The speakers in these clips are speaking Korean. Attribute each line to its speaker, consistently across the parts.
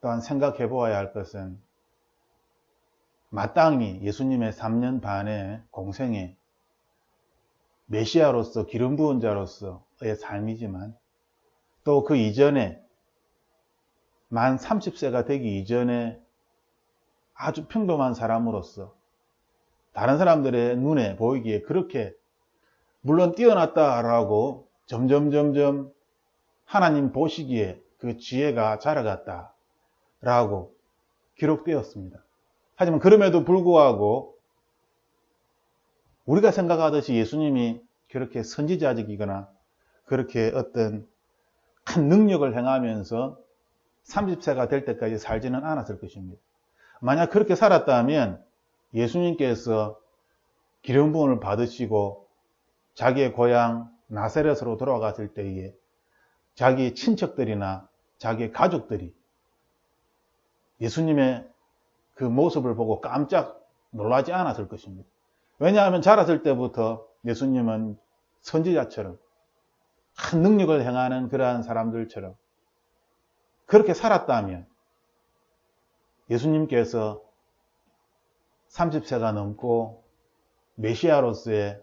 Speaker 1: 또한 생각해 보아야 할 것은 마땅히 예수님의 3년 반의 공생에 메시아로서 기름 부은 자로서의 삶이지만 또 그 이전에 만 30세가 되기 이전에 아주 평범한 사람으로서 다른 사람들의 눈에 보이기에 그렇게 물론 뛰어났다라고 점점 하나님 보시기에 그 지혜가 자라갔다라고 기록되었습니다. 하지만 그럼에도 불구하고 우리가 생각하듯이 예수님이 그렇게 선지자적이거나 그렇게 어떤 큰 능력을 행하면서 30세가 될 때까지 살지는 않았을 것입니다. 만약 그렇게 살았다면 예수님께서 기름 부음을 받으시고 자기의 고향 나사렛으로 돌아갔을 때에 자기 친척들이나 자기의 가족들이 예수님의 그 모습을 보고 깜짝 놀라지 않았을 것입니다. 왜냐하면 자랐을 때부터 예수님은 선지자처럼 큰 능력을 행하는 그러한 사람들처럼 그렇게 살았다면 예수님께서 30세가 넘고 메시아로서의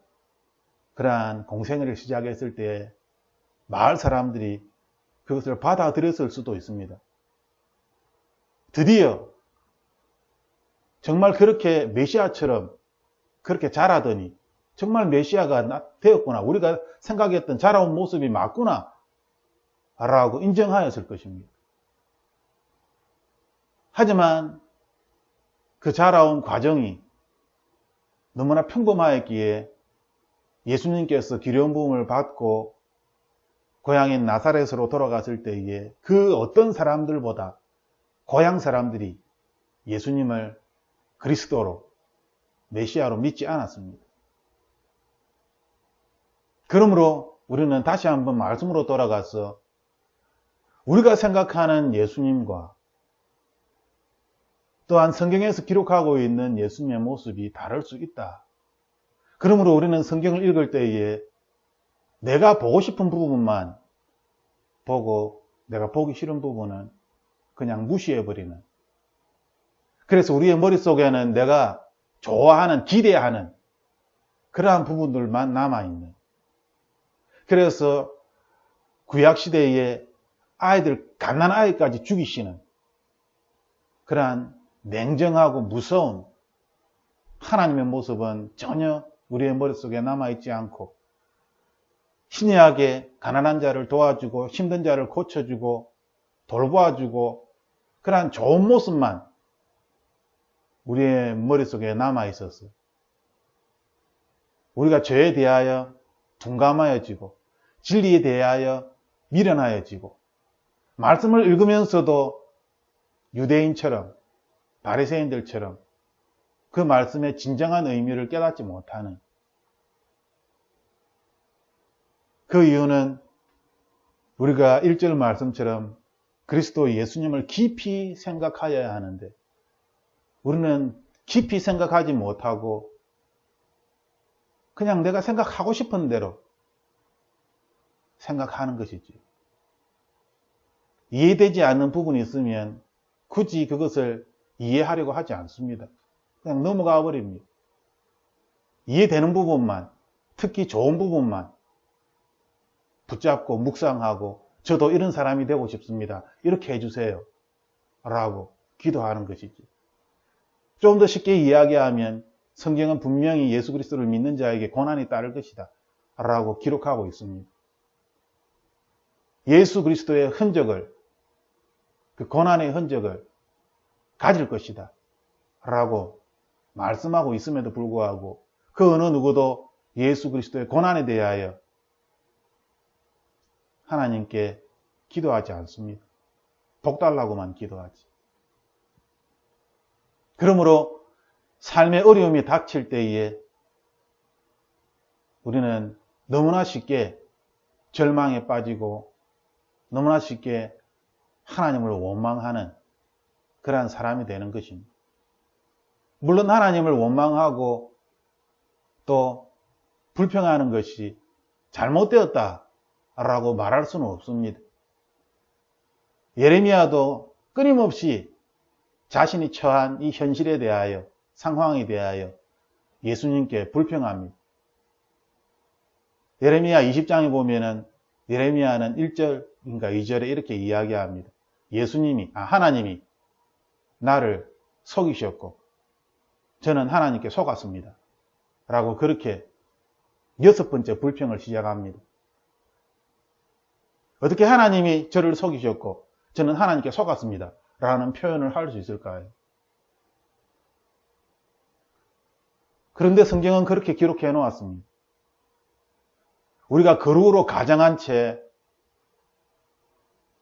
Speaker 1: 그러한 공생애를 시작했을 때 마을 사람들이 그것을 받아들였을 수도 있습니다. 드디어 정말 그렇게 메시아처럼 그렇게 자라더니 정말 메시아가 되었구나. 우리가 생각했던 자라온 모습이 맞구나. 라고 인정하였을 것입니다. 하지만 그 자라온 과정이 너무나 평범하였기에 예수님께서 기름 부음을 받고 고향인 나사렛으로 돌아갔을 때에 그 어떤 사람들보다 고향 사람들이 예수님을 그리스도로 메시아로 믿지 않았습니다. 그러므로 우리는 다시 한번 말씀으로 돌아가서 우리가 생각하는 예수님과 또한 성경에서 기록하고 있는 예수님의 모습이 다를 수 있다. 그러므로 우리는 성경을 읽을 때에 내가 보고 싶은 부분만 보고 내가 보기 싫은 부분은 그냥 무시해버리는, 그래서 우리의 머릿속에는 내가 좋아하는, 기대하는 그러한 부분들만 남아있는, 그래서 구약시대에 아이들, 갓난아이까지 죽이시는 그러한 냉정하고 무서운 하나님의 모습은 전혀 우리의 머릿속에 남아있지 않고 신이하게 가난한 자를 도와주고 힘든 자를 고쳐주고 돌보아주고 그러한 좋은 모습만 우리의 머릿속에 남아있었어요. 우리가 죄에 대하여 둔감하여지고 진리에 대하여 미련하여지고 말씀을 읽으면서도 유대인처럼 바리새인들처럼 그 말씀의 진정한 의미를 깨닫지 못하는, 그 이유는 우리가 1절 말씀처럼 그리스도 예수님을 깊이 생각하여야 하는데 우리는 깊이 생각하지 못하고 그냥 내가 생각하고 싶은 대로 생각하는 것이지. 이해되지 않는 부분이 있으면 굳이 그것을 이해하려고 하지 않습니다. 그냥 넘어가 버립니다. 이해되는 부분만, 특히 좋은 부분만 붙잡고 묵상하고 저도 이런 사람이 되고 싶습니다. 이렇게 해주세요. 라고 기도하는 것이지. 좀 더 쉽게 이야기하면 성경은 분명히 예수 그리스도를 믿는 자에게 고난이 따를 것이다. 라고 기록하고 있습니다. 예수 그리스도의 흔적을, 그 고난의 흔적을 가질 것이다. 라고 말씀하고 있음에도 불구하고 그 어느 누구도 예수 그리스도의 고난에 대하여 하나님께 기도하지 않습니다. 복 달라고만 기도하지. 그러므로 삶의 어려움이 닥칠 때에 우리는 너무나 쉽게 절망에 빠지고 너무나 쉽게 하나님을 원망하는 그러한 사람이 되는 것입니다. 물론 하나님을 원망하고 또 불평하는 것이 잘못되었다라고 말할 수는 없습니다. 예레미야도 끊임없이 자신이 처한 이 현실에 대하여, 상황에 대하여 예수님께 불평합니다. 예레미야 20장에 보면은 예레미야는 1절인가 2절에 이렇게 이야기합니다. 하나님이 나를 속이셨고 저는 하나님께 속았습니다. 라고 그렇게 6번째 불평을 시작합니다. 어떻게 하나님이 저를 속이셨고 저는 하나님께 속았습니다. 라는 표현을 할 수 있을까요? 그런데 성경은 그렇게 기록해 놓았습니다. 우리가 거룩으로 가장한 채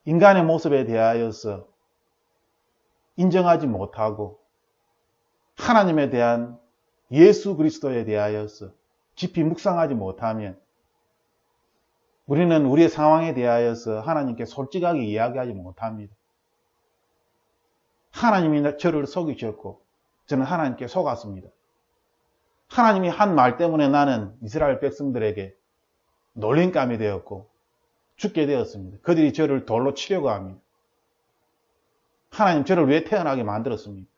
Speaker 1: 인간의 모습에 대하여서 인정하지 못하고 하나님에 대한 예수 그리스도에 대하여서 깊이 묵상하지 못하면 우리는 우리의 상황에 대하여서 하나님께 솔직하게 이야기하지 못합니다. 하나님이 저를 속이셨고 저는 하나님께 속았습니다. 하나님이 한 말 때문에 나는 이스라엘 백성들에게 놀림감이 되었고 죽게 되었습니다. 그들이 저를 돌로 치려고 합니다. 하나님 저를 왜 태어나게 만들었습니까?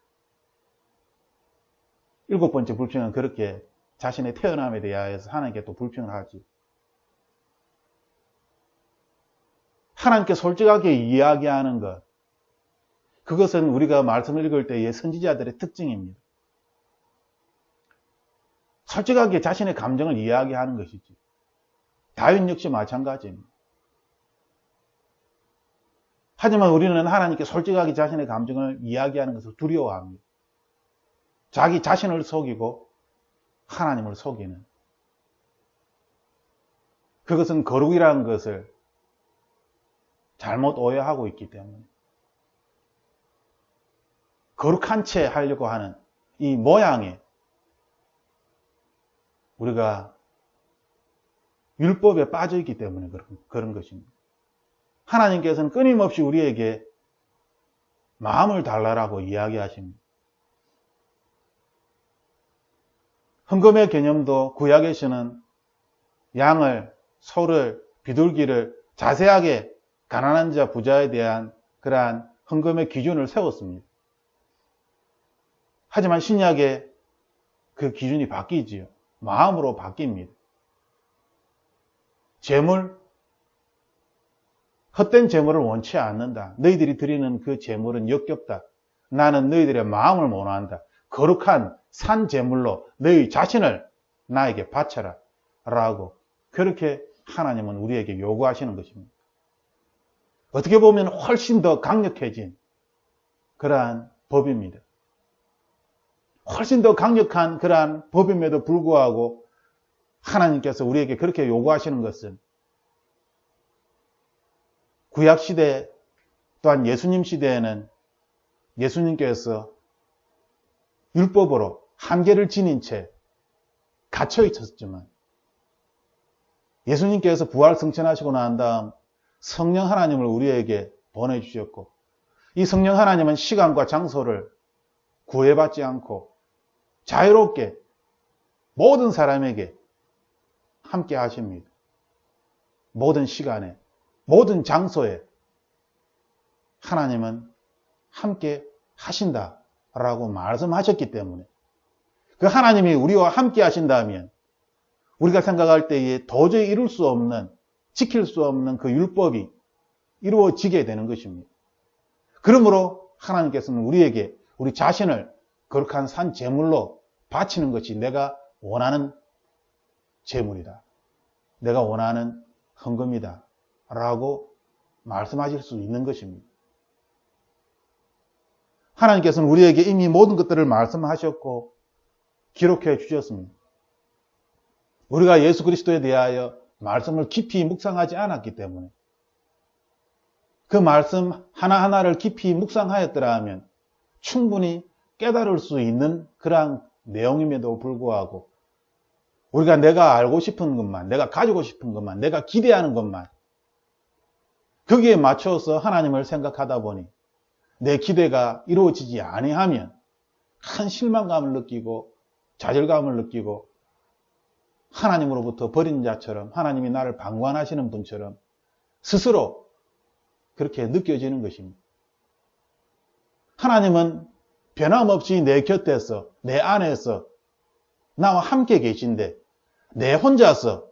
Speaker 1: 7번째 불평은 그렇게 자신의 태어남에 대하여서 하나님께 또 불평을 하지. 하나님께 솔직하게 이야기하는 것, 그것은 우리가 말씀을 읽을 때의 선지자들의 특징입니다. 솔직하게 자신의 감정을 이야기하는 것이지. 다윗 역시 마찬가지입니다. 하지만 우리는 하나님께 솔직하게 자신의 감정을 이야기하는 것을 두려워합니다. 자기 자신을 속이고 하나님을 속이는. 그것은 거룩이라는 것을 잘못 오해하고 있기 때문에 거룩한 채 하려고 하는 이 모양에 우리가 율법에 빠져 있기 때문에 그런 것입니다. 하나님께서는 끊임없이 우리에게 마음을 달라라고 이야기하십니다. 헌금의 개념도 구약에서는 양을, 소를, 비둘기를 자세하게 가난한 자, 부자에 대한 그러한 헌금의 기준을 세웠습니다. 하지만 신약에 그 기준이 바뀌지요. 마음으로 바뀝니다. 재물, 헛된 재물을 원치 않는다. 너희들이 드리는 그 재물은 역겹다. 나는 너희들의 마음을 원한다. 거룩한 산 재물로 너희 자신을 나에게 바쳐라. 라고 그렇게 하나님은 우리에게 요구하시는 것입니다. 어떻게 보면 훨씬 더 강력해진 그러한 법입니다. 훨씬 더 강력한 그러한 법임에도 불구하고 하나님께서 우리에게 그렇게 요구하시는 것은 구약시대 또한 예수님 시대에는 예수님께서 율법으로 한계를 지닌 채 갇혀 있었지만 예수님께서 부활 승천하시고 난 다음 성령 하나님을 우리에게 보내주셨고 이 성령 하나님은 시간과 장소를 구애받지 않고 자유롭게 모든 사람에게 함께 하십니다. 모든 시간에 모든 장소에 하나님은 함께 하신다라고 말씀하셨기 때문에 그 하나님이 우리와 함께 하신다면 우리가 생각할 때에 도저히 이룰 수 없는, 지킬 수 없는 그 율법이 이루어지게 되는 것입니다. 그러므로 하나님께서는 우리에게 우리 자신을 거룩한 산 제물로 바치는 것이 내가 원하는 제물이다. 내가 원하는 헌금이다. 라고 말씀하실 수 있는 것입니다. 하나님께서는 우리에게 이미 모든 것들을 말씀하셨고 기록해 주셨습니다. 우리가 예수 그리스도에 대하여 말씀을 깊이 묵상하지 않았기 때문에 그 말씀 하나하나를 깊이 묵상하였더라 하면 충분히 깨달을 수 있는 그러한 내용임에도 불구하고 우리가 내가 알고 싶은 것만, 내가 가지고 싶은 것만, 내가 기대하는 것만 거기에 맞춰서 하나님을 생각하다 보니 내 기대가 이루어지지 아니하면 큰 실망감을 느끼고 좌절감을 느끼고 하나님으로부터 버린 자처럼 하나님이 나를 방관하시는 분처럼 스스로 그렇게 느껴지는 것입니다. 하나님은 변함없이 내 곁에서, 내 안에서 나와 함께 계신데 내 혼자서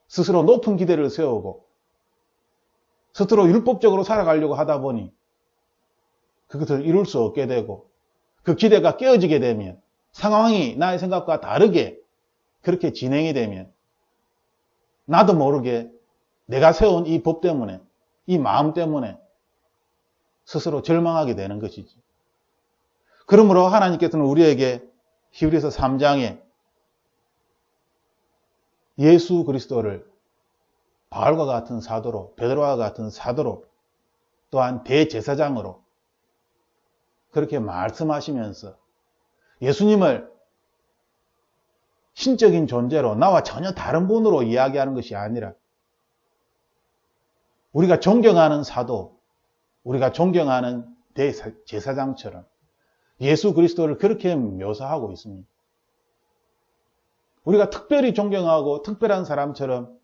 Speaker 1: 스스로 높은 기대를 세우고 스스로 율법적으로 살아가려고 하다 보니 그것을 이룰 수 없게 되고 그 기대가 깨어지게 되면 상황이 나의 생각과 다르게 그렇게 진행이 되면 나도 모르게 내가 세운 이 법 때문에, 이 마음 때문에 스스로 절망하게 되는 것이지. 그러므로 하나님께서는 우리에게 히브리서 3장에 예수 그리스도를 바울과 같은 사도로, 베드로와 같은 사도로, 또한 대제사장으로 그렇게 말씀하시면서 예수님을 신적인 존재로 나와 전혀 다른 분으로 이야기하는 것이 아니라 우리가 존경하는 사도, 우리가 존경하는 대제사장처럼 예수 그리스도를 그렇게 묘사하고 있습니다. 우리가 특별히 존경하고 특별한 사람처럼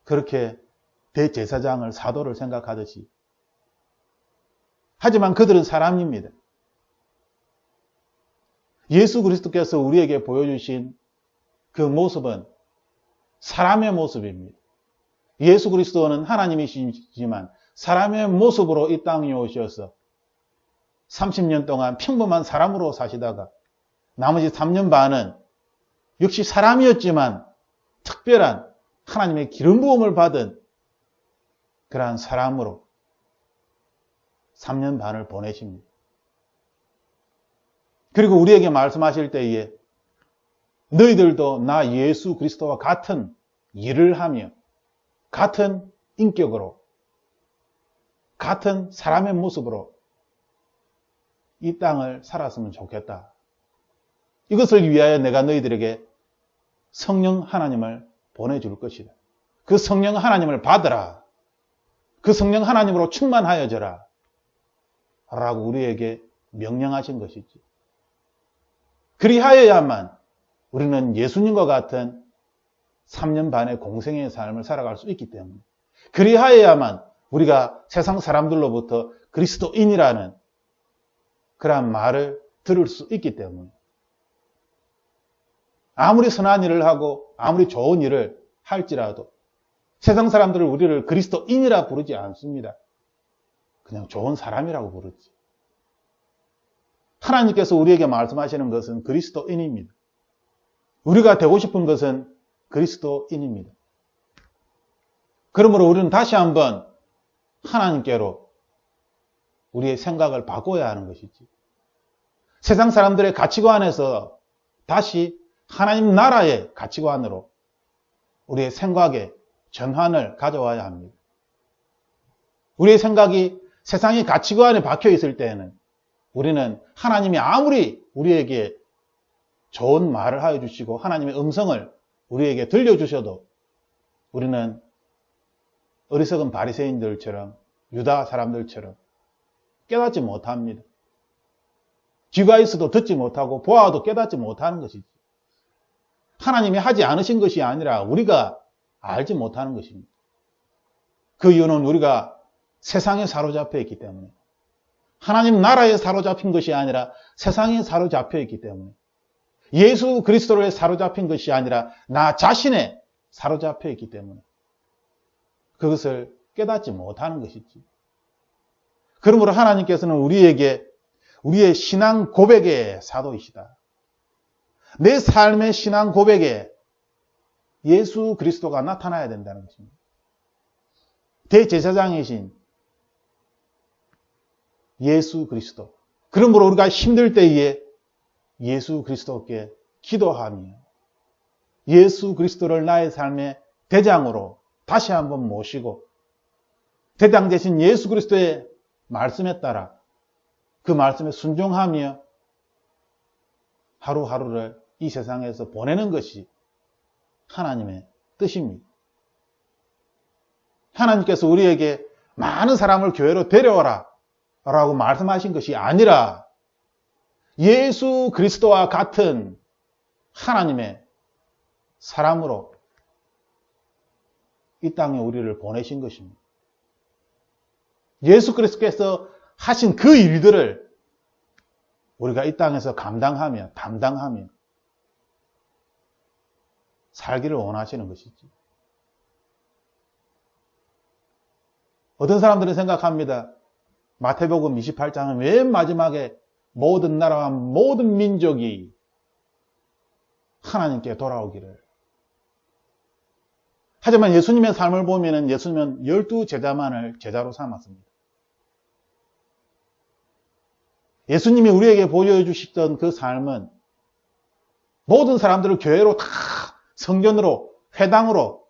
Speaker 1: 그렇게 대제사장을, 사도를 생각하듯이, 하지만 그들은 사람입니다. 예수 그리스도께서 우리에게 보여주신 그 모습은 사람의 모습입니다. 예수 그리스도는 하나님이시지만 사람의 모습으로 이 땅에 오셔서 30년 동안 평범한 사람으로 사시다가 나머지 3년 반은 역시 사람이었지만 특별한 하나님의 기름 부음을 받은 그러한 사람으로 3년 반을 보내십니다. 그리고 우리에게 말씀하실 때에 너희들도 나 예수 그리스도와 같은 일을 하며 같은 인격으로 같은 사람의 모습으로 이 땅을 살았으면 좋겠다. 이것을 위하여 내가 너희들에게 성령 하나님을 보내줄 것이다. 그 성령 하나님을 받으라. 그 성령 하나님으로 충만하여져라. 라고 우리에게 명령하신 것이지. 그리하여야만 우리는 예수님과 같은 3년 반의 공생의 삶을 살아갈 수 있기 때문에, 그리하여야만 우리가 세상 사람들로부터 그리스도인이라는 그러한 말을 들을 수 있기 때문에, 아무리 선한 일을 하고 아무리 좋은 일을 할지라도 세상 사람들은 우리를 그리스도인이라 부르지 않습니다. 그냥 좋은 사람이라고 부르지. 하나님께서 우리에게 말씀하시는 것은 그리스도인입니다. 우리가 되고 싶은 것은 그리스도인입니다. 그러므로 우리는 다시 한번 하나님께로 우리의 생각을 바꿔야 하는 것이지. 세상 사람들의 가치관에서 다시 하나님 나라의 가치관으로 우리의 생각에 전환을 가져와야 합니다. 우리의 생각이 세상의 가치관에 박혀 있을 때에는 우리는 하나님이 아무리 우리에게 좋은 말을 하여 주시고 하나님의 음성을 우리에게 들려주셔도 우리는 어리석은 바리새인들처럼, 유다 사람들처럼 깨닫지 못합니다. 귀가 있어도 듣지 못하고 보아도 깨닫지 못하는 것이지. 하나님이 하지 않으신 것이 아니라 우리가 알지 못하는 것입니다. 그 이유는 우리가 세상에 사로잡혀 있기 때문에, 하나님 나라에 사로잡힌 것이 아니라 세상에 사로잡혀 있기 때문에, 예수 그리스도를 사로잡힌 것이 아니라 나 자신에 사로잡혀 있기 때문에 그것을 깨닫지 못하는 것이지. 그러므로 하나님께서는 우리에게 우리의 신앙 고백의 사도이시다. 내 삶의 신앙 고백에 예수 그리스도가 나타나야 된다는 것입니다. 대제사장이신 예수 그리스도. 그러므로 우리가 힘들 때에 예수 그리스도께 기도하며 예수 그리스도를 나의 삶의 대장으로 다시 한번 모시고 대장 되신 예수 그리스도의 말씀에 따라 그 말씀에 순종하며 하루하루를 이 세상에서 보내는 것이 하나님의 뜻입니다. 하나님께서 우리에게 많은 사람을 교회로 데려와라 라고 말씀하신 것이 아니라 예수 그리스도와 같은 하나님의 사람으로 이 땅에 우리를 보내신 것입니다. 예수 그리스도께서 하신 그 일들을 우리가 이 땅에서 감당하며 담당하며 살기를 원하시는 것이지. 어떤 사람들은 생각합니다. 마태복음 28장은 맨 마지막에 모든 나라와 모든 민족이 하나님께 돌아오기를. 하지만 예수님의 삶을 보면 예수님은 12제자만을 제자로 삼았습니다. 예수님이 우리에게 보여주시던 그 삶은 모든 사람들을 교회로 다 성전으로 회당으로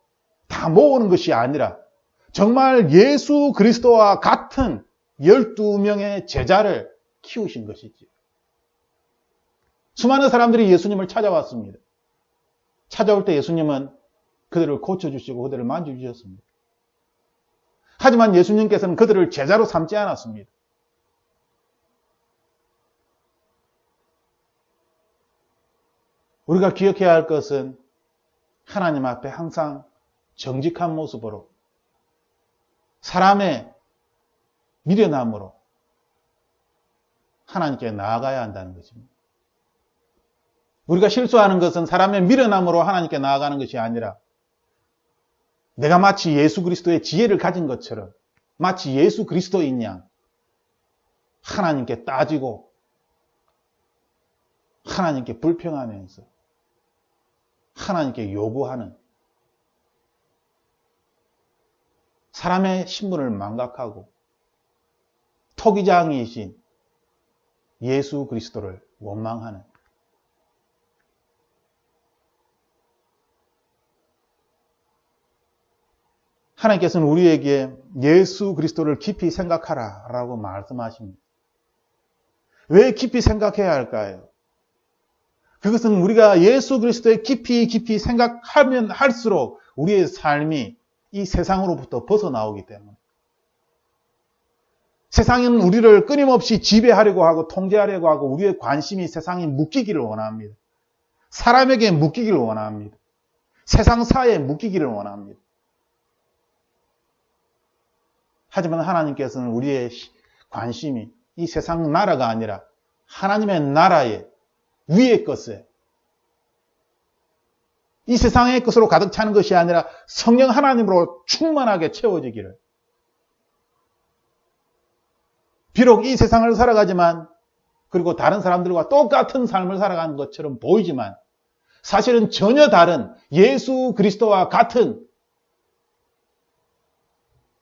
Speaker 1: 다 모으는 것이 아니라 정말 예수 그리스도와 같은 12명의 제자를 키우신 것이지. 수많은 사람들이 예수님을 찾아왔습니다. 찾아올 때 예수님은 그들을 고쳐주시고 그들을 만져주셨습니다. 하지만 예수님께서는 그들을 제자로 삼지 않았습니다. 우리가 기억해야 할 것은 하나님 앞에 항상 정직한 모습으로 사람의 미련함으로 하나님께 나아가야 한다는 것입니다. 우리가 실수하는 것은 사람의 미련함으로 하나님께 나아가는 것이 아니라 내가 마치 예수 그리스도의 지혜를 가진 것처럼 마치 예수 그리스도인 양 하나님께 따지고 하나님께 불평하면서 하나님께 요구하는 사람의 신분을 망각하고 토기장이신 예수 그리스도를 원망하는 하나님께서는 우리에게 예수 그리스도를 깊이 생각하라 라고 말씀하십니다. 왜 깊이 생각해야 할까요? 그것은 우리가 예수 그리스도의 깊이 생각하면 할수록 우리의 삶이 이 세상으로부터 벗어나오기 때문에 세상은 우리를 끊임없이 지배하려고 하고 통제하려고 하고 우리의 관심이 세상에 묶이기를 원합니다. 사람에게 묶이기를 원합니다. 세상사에 묶이기를 원합니다. 하지만 하나님께서는 우리의 관심이 이 세상 나라가 아니라 하나님의 나라의 위의 것에 이 세상의 것으로 가득 차는 것이 아니라 성령 하나님으로 충만하게 채워지기를. 비록 이 세상을 살아가지만 그리고 다른 사람들과 똑같은 삶을 살아가는 것처럼 보이지만 사실은 전혀 다른 예수 그리스도와 같은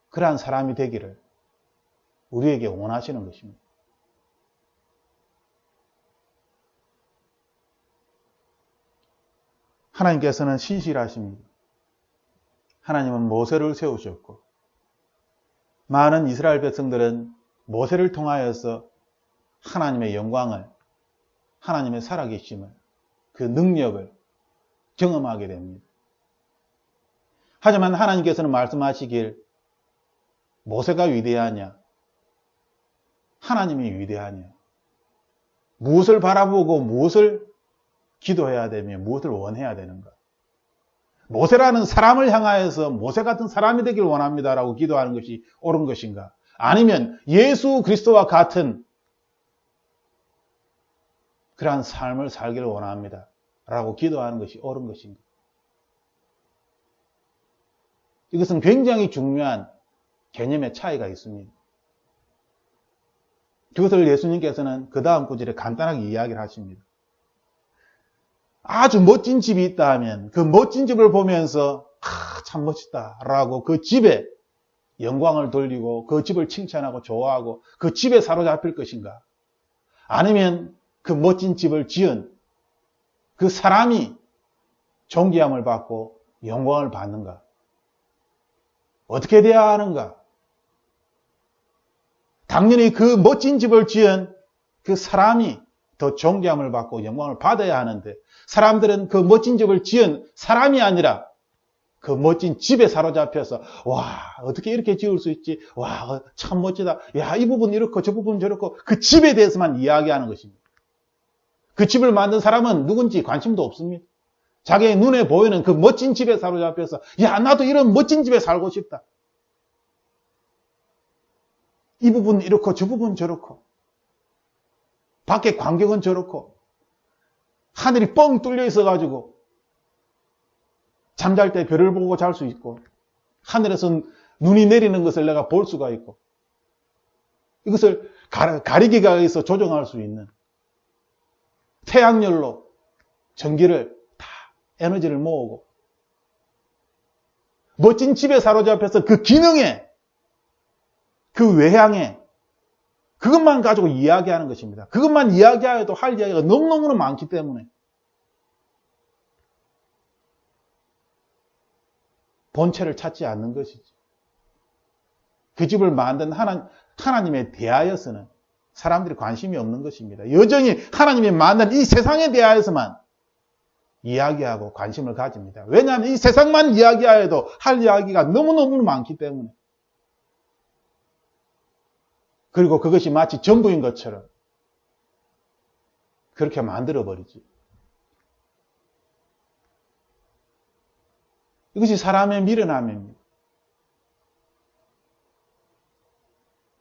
Speaker 1: 그러한 사람이 되기를 우리에게 원하시는 것입니다. 하나님께서는 신실하십니다. 하나님은 모세를 세우셨고 많은 이스라엘 백성들은 모세를 통하여서 하나님의 영광을, 하나님의 살아계심을, 그 능력을 경험하게 됩니다. 하지만 하나님께서는 말씀하시길 모세가 위대하냐? 하나님이 위대하냐? 무엇을 바라보고 무엇을 기도해야 되며 무엇을 원해야 되는가? 모세라는 사람을 향하여서 모세 같은 사람이 되길 원합니다라고 기도하는 것이 옳은 것인가? 아니면 예수 그리스도와 같은 그러한 삶을 살기를 원합니다 라고 기도하는 것이 옳은 것인가? 이것은 굉장히 중요한 개념의 차이가 있습니다. 그것을 예수님께서는 그 다음 구절에 간단하게 이야기를 하십니다. 아주 멋진 집이 있다 하면 그 멋진 집을 보면서 참 멋지다 라고 그 집에 영광을 돌리고 그 집을 칭찬하고 좋아하고 그 집에 사로잡힐 것인가? 아니면 그 멋진 집을 지은 그 사람이 존귀함을 받고 영광을 받는가? 어떻게 돼야 하는가? 당연히 그 멋진 집을 지은 그 사람이 더 존귀함을 받고 영광을 받아야 하는데 사람들은 그 멋진 집을 지은 사람이 아니라 그 멋진 집에 사로잡혀서 와 어떻게 이렇게 지을 수 있지? 와 참 멋지다. 야 이 부분 이렇고 저 부분 저렇고 그 집에 대해서만 이야기하는 것입니다. 그 집을 만든 사람은 누군지 관심도 없습니다. 자기의 눈에 보이는 그 멋진 집에 사로잡혀서 야 나도 이런 멋진 집에 살고 싶다. 이 부분 이렇고 저 부분 저렇고 밖에 광경은 저렇고 하늘이 뻥 뚫려 있어가지고 잠잘 때 별을 보고 잘 수 있고 하늘에서 눈이 내리는 것을 내가 볼 수가 있고 이것을 가리개가 있어 조정할 수 있는 태양열로 전기를 다 에너지를 모으고 멋진 집에 사로잡혀서 그 기능에 그 외향에 그것만 가지고 이야기하는 것입니다. 그것만 이야기해도 할 이야기가 너무너무 많기 때문에 본체를 찾지 않는 것이지. 그 집을 만든 하나님에 대하여서는 사람들이 관심이 없는 것입니다. 여전히 하나님이 만든 이 세상에 대하여서만 이야기하고 관심을 가집니다. 왜냐하면 이 세상만 이야기하여도 할 이야기가 너무너무 많기 때문에. 그리고 그것이 마치 전부인 것처럼 그렇게 만들어버리지. 이것이 사람의 미련함입니다.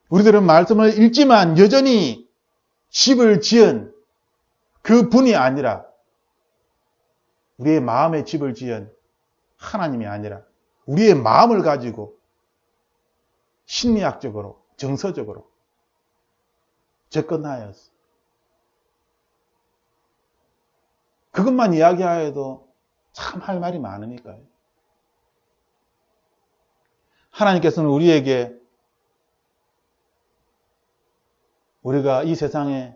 Speaker 1: 우리들은 말씀을 읽지만 여전히 집을 지은 그 분이 아니라 우리의 마음에 집을 지은 하나님이 아니라 우리의 마음을 가지고 심리학적으로 정서적으로 접근하였어. 그것만 이야기하여도 참 할 말이 많으니까요. 하나님께서는 우리에게 우리가 이 세상에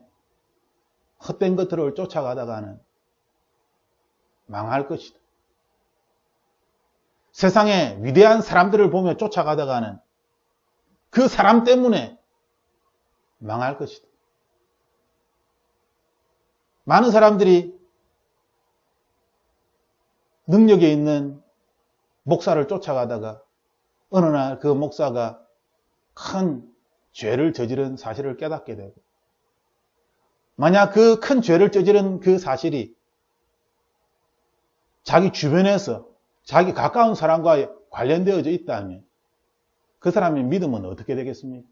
Speaker 1: 헛된 것들을 쫓아가다가는 망할 것이다. 세상에 위대한 사람들을 보며 쫓아가다가는 그 사람 때문에 망할 것이다. 많은 사람들이 능력에 있는 목사를 쫓아가다가 어느 날 그 목사가 큰 죄를 저지른 사실을 깨닫게 되고 만약 그 큰 죄를 저지른 그 사실이 자기 주변에서 자기 가까운 사람과 관련되어져 있다면 그 사람의 믿음은 어떻게 되겠습니까?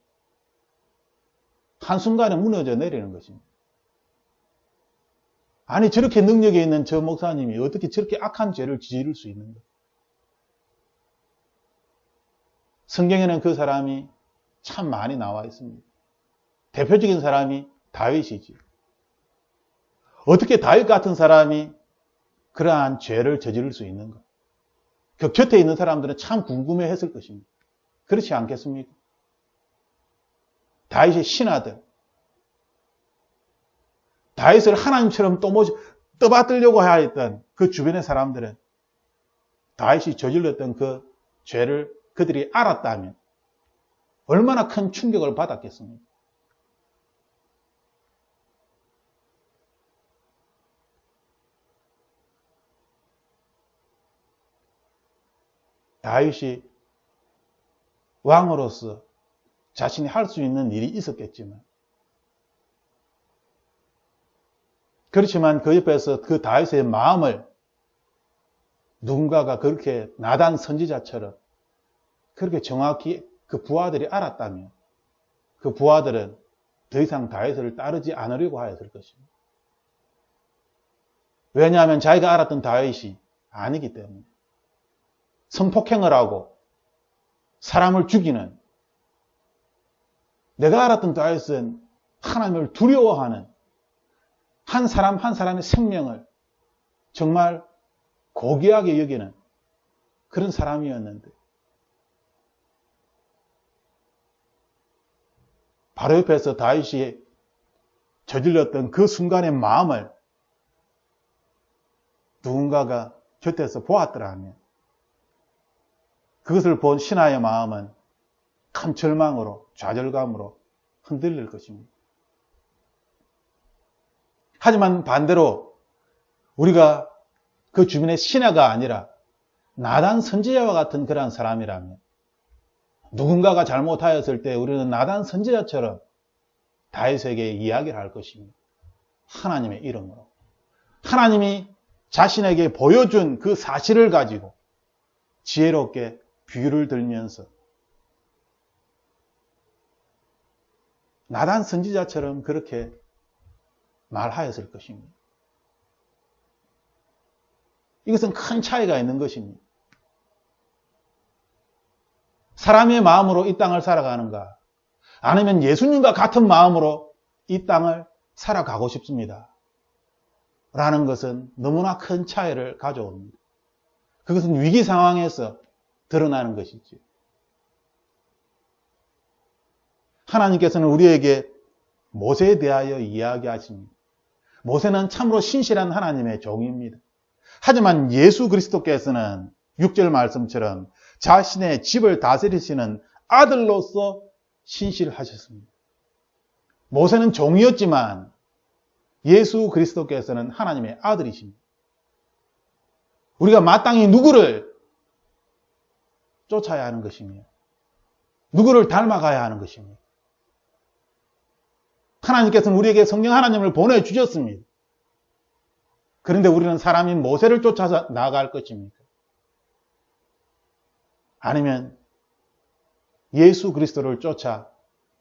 Speaker 1: 한순간에 무너져 내리는 것입니다. 아니 저렇게 능력이 있는 저 목사님이 어떻게 저렇게 악한 죄를 저지를 수 있는가? 성경에는 그 사람이 참 많이 나와 있습니다. 대표적인 사람이 다윗이지. 어떻게 다윗 같은 사람이 그러한 죄를 저지를 수 있는가? 그 곁에 있는 사람들은 참 궁금해했을 것입니다. 그렇지 않겠습니까? 다윗의 신하들, 다윗을 하나님처럼 떠받들려고 하였던 그 주변의 사람들은 다윗이 저질렀던 그 죄를 그들이 알았다면 얼마나 큰 충격을 받았겠습니까? 다윗이 왕으로서 자신이 할 수 있는 일이 있었겠지만 그렇지만 그 옆에서 그 다윗의 마음을 누군가가 그렇게 나단 선지자처럼 그렇게 정확히 그 부하들이 알았다면 그 부하들은 더 이상 다윗을 따르지 않으려고 하였을 것입니다. 왜냐하면 자기가 알았던 다윗이 아니기 때문에 성폭행을 하고 사람을 죽이는 내가 알았던 다윗은 하나님을 두려워하는 한 사람 한 사람의 생명을 정말 고귀하게 여기는 그런 사람이었는데 바로 옆에서 다윗이 저질렀던 그 순간의 마음을 누군가가 곁에서 보았더라면 그것을 본 신하의 마음은 큰 절망으로 좌절감으로 흔들릴 것입니다. 하지만 반대로 우리가 그 주변의 신하가 아니라 나단 선지자와 같은 그러한 사람이라면 누군가가 잘못하였을 때 우리는 나단 선지자처럼 다윗에게 이야기를 할 것입니다. 하나님의 이름으로. 하나님이 자신에게 보여준 그 사실을 가지고 지혜롭게 비유를 들면서 나단 선지자처럼 그렇게 말하였을 것입니다. 이것은 큰 차이가 있는 것입니다. 사람의 마음으로 이 땅을 살아가는가, 아니면 예수님과 같은 마음으로 이 땅을 살아가고 싶습니다. 라는 것은 너무나 큰 차이를 가져옵니다. 그것은 위기 상황에서 드러나는 것이지. 하나님께서는 우리에게 모세에 대하여 이야기하십니다. 모세는 참으로 신실한 하나님의 종입니다. 하지만 예수 그리스도께서는 6절 말씀처럼 자신의 집을 다스리시는 아들로서 신실하셨습니다. 모세는 종이었지만 예수 그리스도께서는 하나님의 아들이십니다. 우리가 마땅히 누구를 쫓아야 하는 것이며 누구를 닮아가야 하는 것입니다. 하나님께서는 우리에게 성령 하나님을 보내주셨습니다. 그런데 우리는 사람인 모세를 쫓아서 나아갈 것입니까? 아니면 예수 그리스도를 쫓아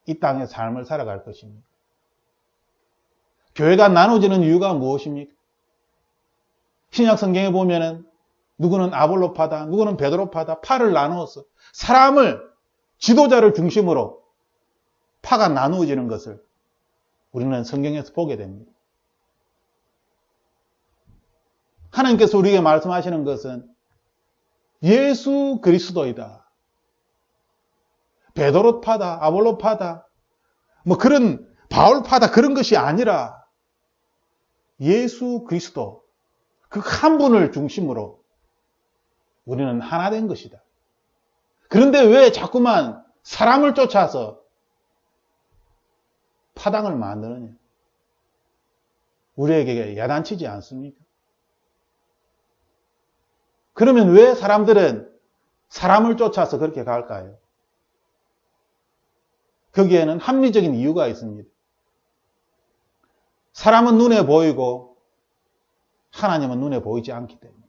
Speaker 1: 이 땅의 삶을 살아갈 것입니까? 교회가 나눠지는 이유가 무엇입니까? 신약 성경에 보면은 누구는 아볼로파다, 누구는 베드로파다, 파를 나누어서 사람을, 지도자를 중심으로 파가 나누어지는 것을 우리는 성경에서 보게 됩니다. 하나님께서 우리에게 말씀하시는 것은 예수 그리스도이다. 베드로파다, 아볼로파다, 그런 바울파다, 그런 것이 아니라 예수 그리스도, 그 한 분을 중심으로 우리는 하나 된 것이다. 그런데 왜 자꾸만 사람을 쫓아서 파당을 만드느냐? 우리에게 야단치지 않습니까? 그러면 왜 사람들은 사람을 쫓아서 그렇게 갈까요? 거기에는 합리적인 이유가 있습니다. 사람은 눈에 보이고 하나님은 눈에 보이지 않기 때문에.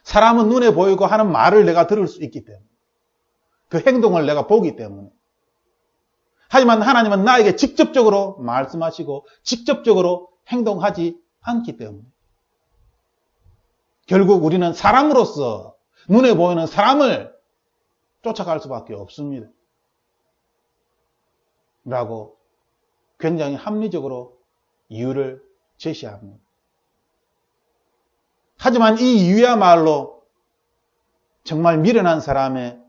Speaker 1: 사람은 눈에 보이고 하는 말을 내가 들을 수 있기 때문에. 그 행동을 내가 보기 때문에. 하지만 하나님은 나에게 직접적으로 말씀하시고 직접적으로 행동하지 않기 때문에. 결국 우리는 사람으로서 눈에 보이는 사람을 쫓아갈 수밖에 없습니다. 라고 굉장히 합리적으로 이유를 제시합니다. 하지만 이 이유야말로 정말 미련한 사람의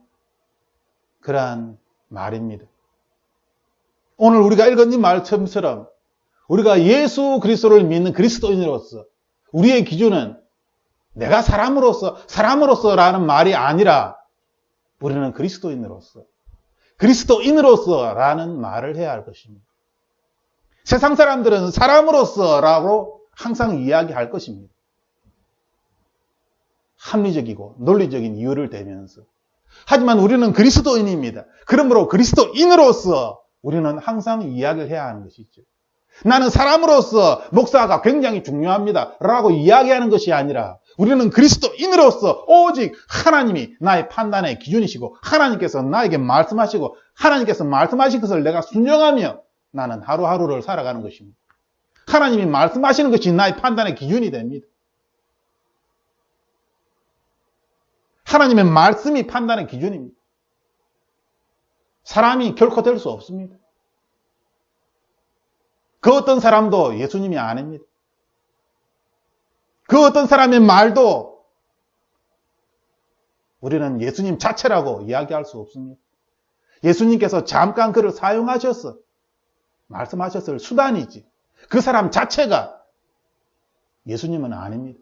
Speaker 1: 그러한 말입니다. 오늘 우리가 읽은 이 말씀처럼 우리가 예수 그리스도를 믿는 그리스도인으로서 우리의 기준은 내가 사람으로서라는 말이 아니라 우리는 그리스도인으로서라는 말을 해야 할 것입니다. 세상 사람들은 사람으로서라고 항상 이야기할 것입니다. 합리적이고 논리적인 이유를 대면서. 하지만 우리는 그리스도인입니다. 그러므로 그리스도인으로서 우리는 항상 이야기를 해야 하는 것이죠. 나는 사람으로서 목사가 굉장히 중요합니다 라고 이야기하는 것이 아니라 우리는 그리스도인으로서 오직 하나님이 나의 판단의 기준이시고 하나님께서 나에게 말씀하시고 하나님께서 말씀하신 것을 내가 순종하며 나는 하루하루를 살아가는 것입니다. 하나님이 말씀하시는 것이 나의 판단의 기준이 됩니다. 하나님의 말씀이 판단의 기준입니다. 사람이 결코 될 수 없습니다. 그 어떤 사람도 예수님이 아닙니다. 그 어떤 사람의 말도 우리는 예수님 자체라고 이야기할 수 없습니다. 예수님께서 잠깐 그를 사용하셔서 말씀하셨을 수단이지 그 사람 자체가 예수님은 아닙니다.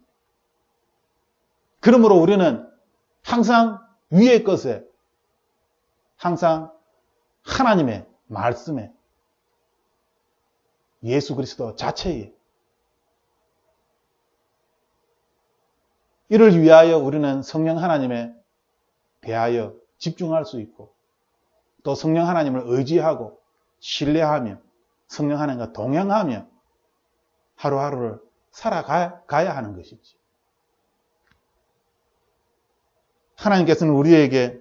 Speaker 1: 그러므로 우리는 항상 위의 것에 항상 하나님의 말씀에 예수 그리스도 자체에 이를 위하여 우리는 성령 하나님에 대하여 집중할 수 있고 또 성령 하나님을 의지하고 신뢰하며 성령 하나님과 동행하며 하루하루를 살아가야 하는 것이지. 하나님께서는 우리에게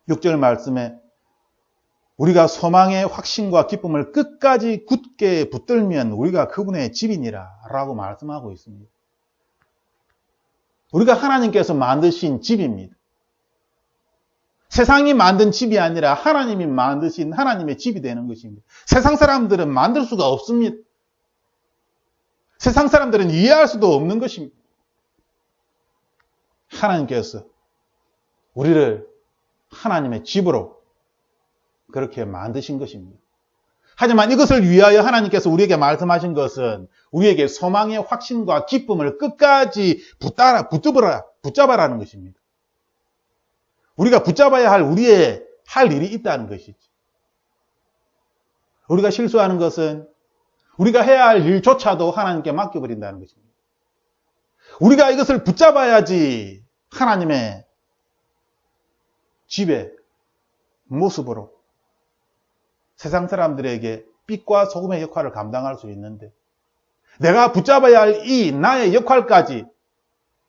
Speaker 1: 6절 말씀에 우리가 소망의 확신과 기쁨을 끝까지 굳게 붙들면 우리가 그분의 집이니라 라고 말씀하고 있습니다. 우리가 하나님께서 만드신 집입니다. 세상이 만든 집이 아니라 하나님이 만드신 하나님의 집이 되는 것입니다. 세상 사람들은 만들 수가 없습니다. 세상 사람들은 이해할 수도 없는 것입니다. 하나님께서 우리를 하나님의 집으로 그렇게 만드신 것입니다. 하지만 이것을 위하여 하나님께서 우리에게 말씀하신 것은 우리에게 소망의 확신과 기쁨을 끝까지 붙잡아라는 것입니다. 우리가 붙잡아야 할 우리의 할 일이 있다는 것이지. 우리가 실수하는 것은 우리가 해야 할 일조차도 하나님께 맡겨버린다는 것입니다. 우리가 이것을 붙잡아야지 하나님의 집의 모습으로 세상 사람들에게 빛과 소금의 역할을 감당할 수 있는데, 내가 붙잡아야 할 이 나의 역할까지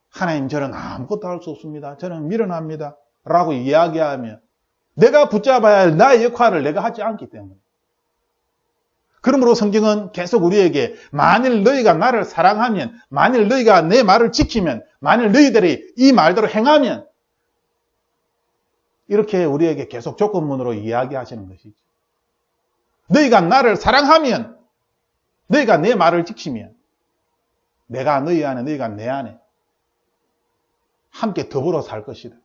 Speaker 1: 하나님, 저는 아무것도 할 수 없습니다, 저는 미련합니다 라고 이야기하며 내가 붙잡아야 할 나의 역할을 내가 하지 않기 때문에, 그러므로 성경은 계속 우리에게 만일 너희가 나를 사랑하면, 만일 너희가 내 말을 지키면, 만일 너희들이 이 말대로 행하면, 이렇게 우리에게 계속 조건문으로 이야기하시는 것이죠. 너희가 나를 사랑하면, 너희가 내 말을 지키면, 내가 너희 안에, 너희가 내 안에 함께 더불어 살 것이다.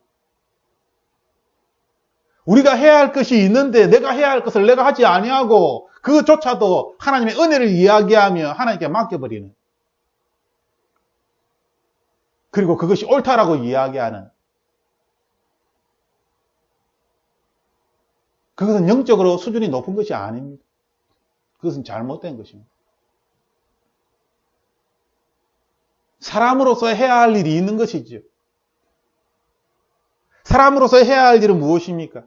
Speaker 1: 우리가 해야 할 것이 있는데 내가 해야 할 것을 내가 하지 아니하고 그것조차도 하나님의 은혜를 이야기하며 하나님께 맡겨버리는, 그리고 그것이 옳다라고 이야기하는, 그것은 영적으로 수준이 높은 것이 아닙니다. 그것은 잘못된 것입니다. 사람으로서 해야 할 일이 있는 것이죠. 사람으로서 해야 할 일은 무엇입니까?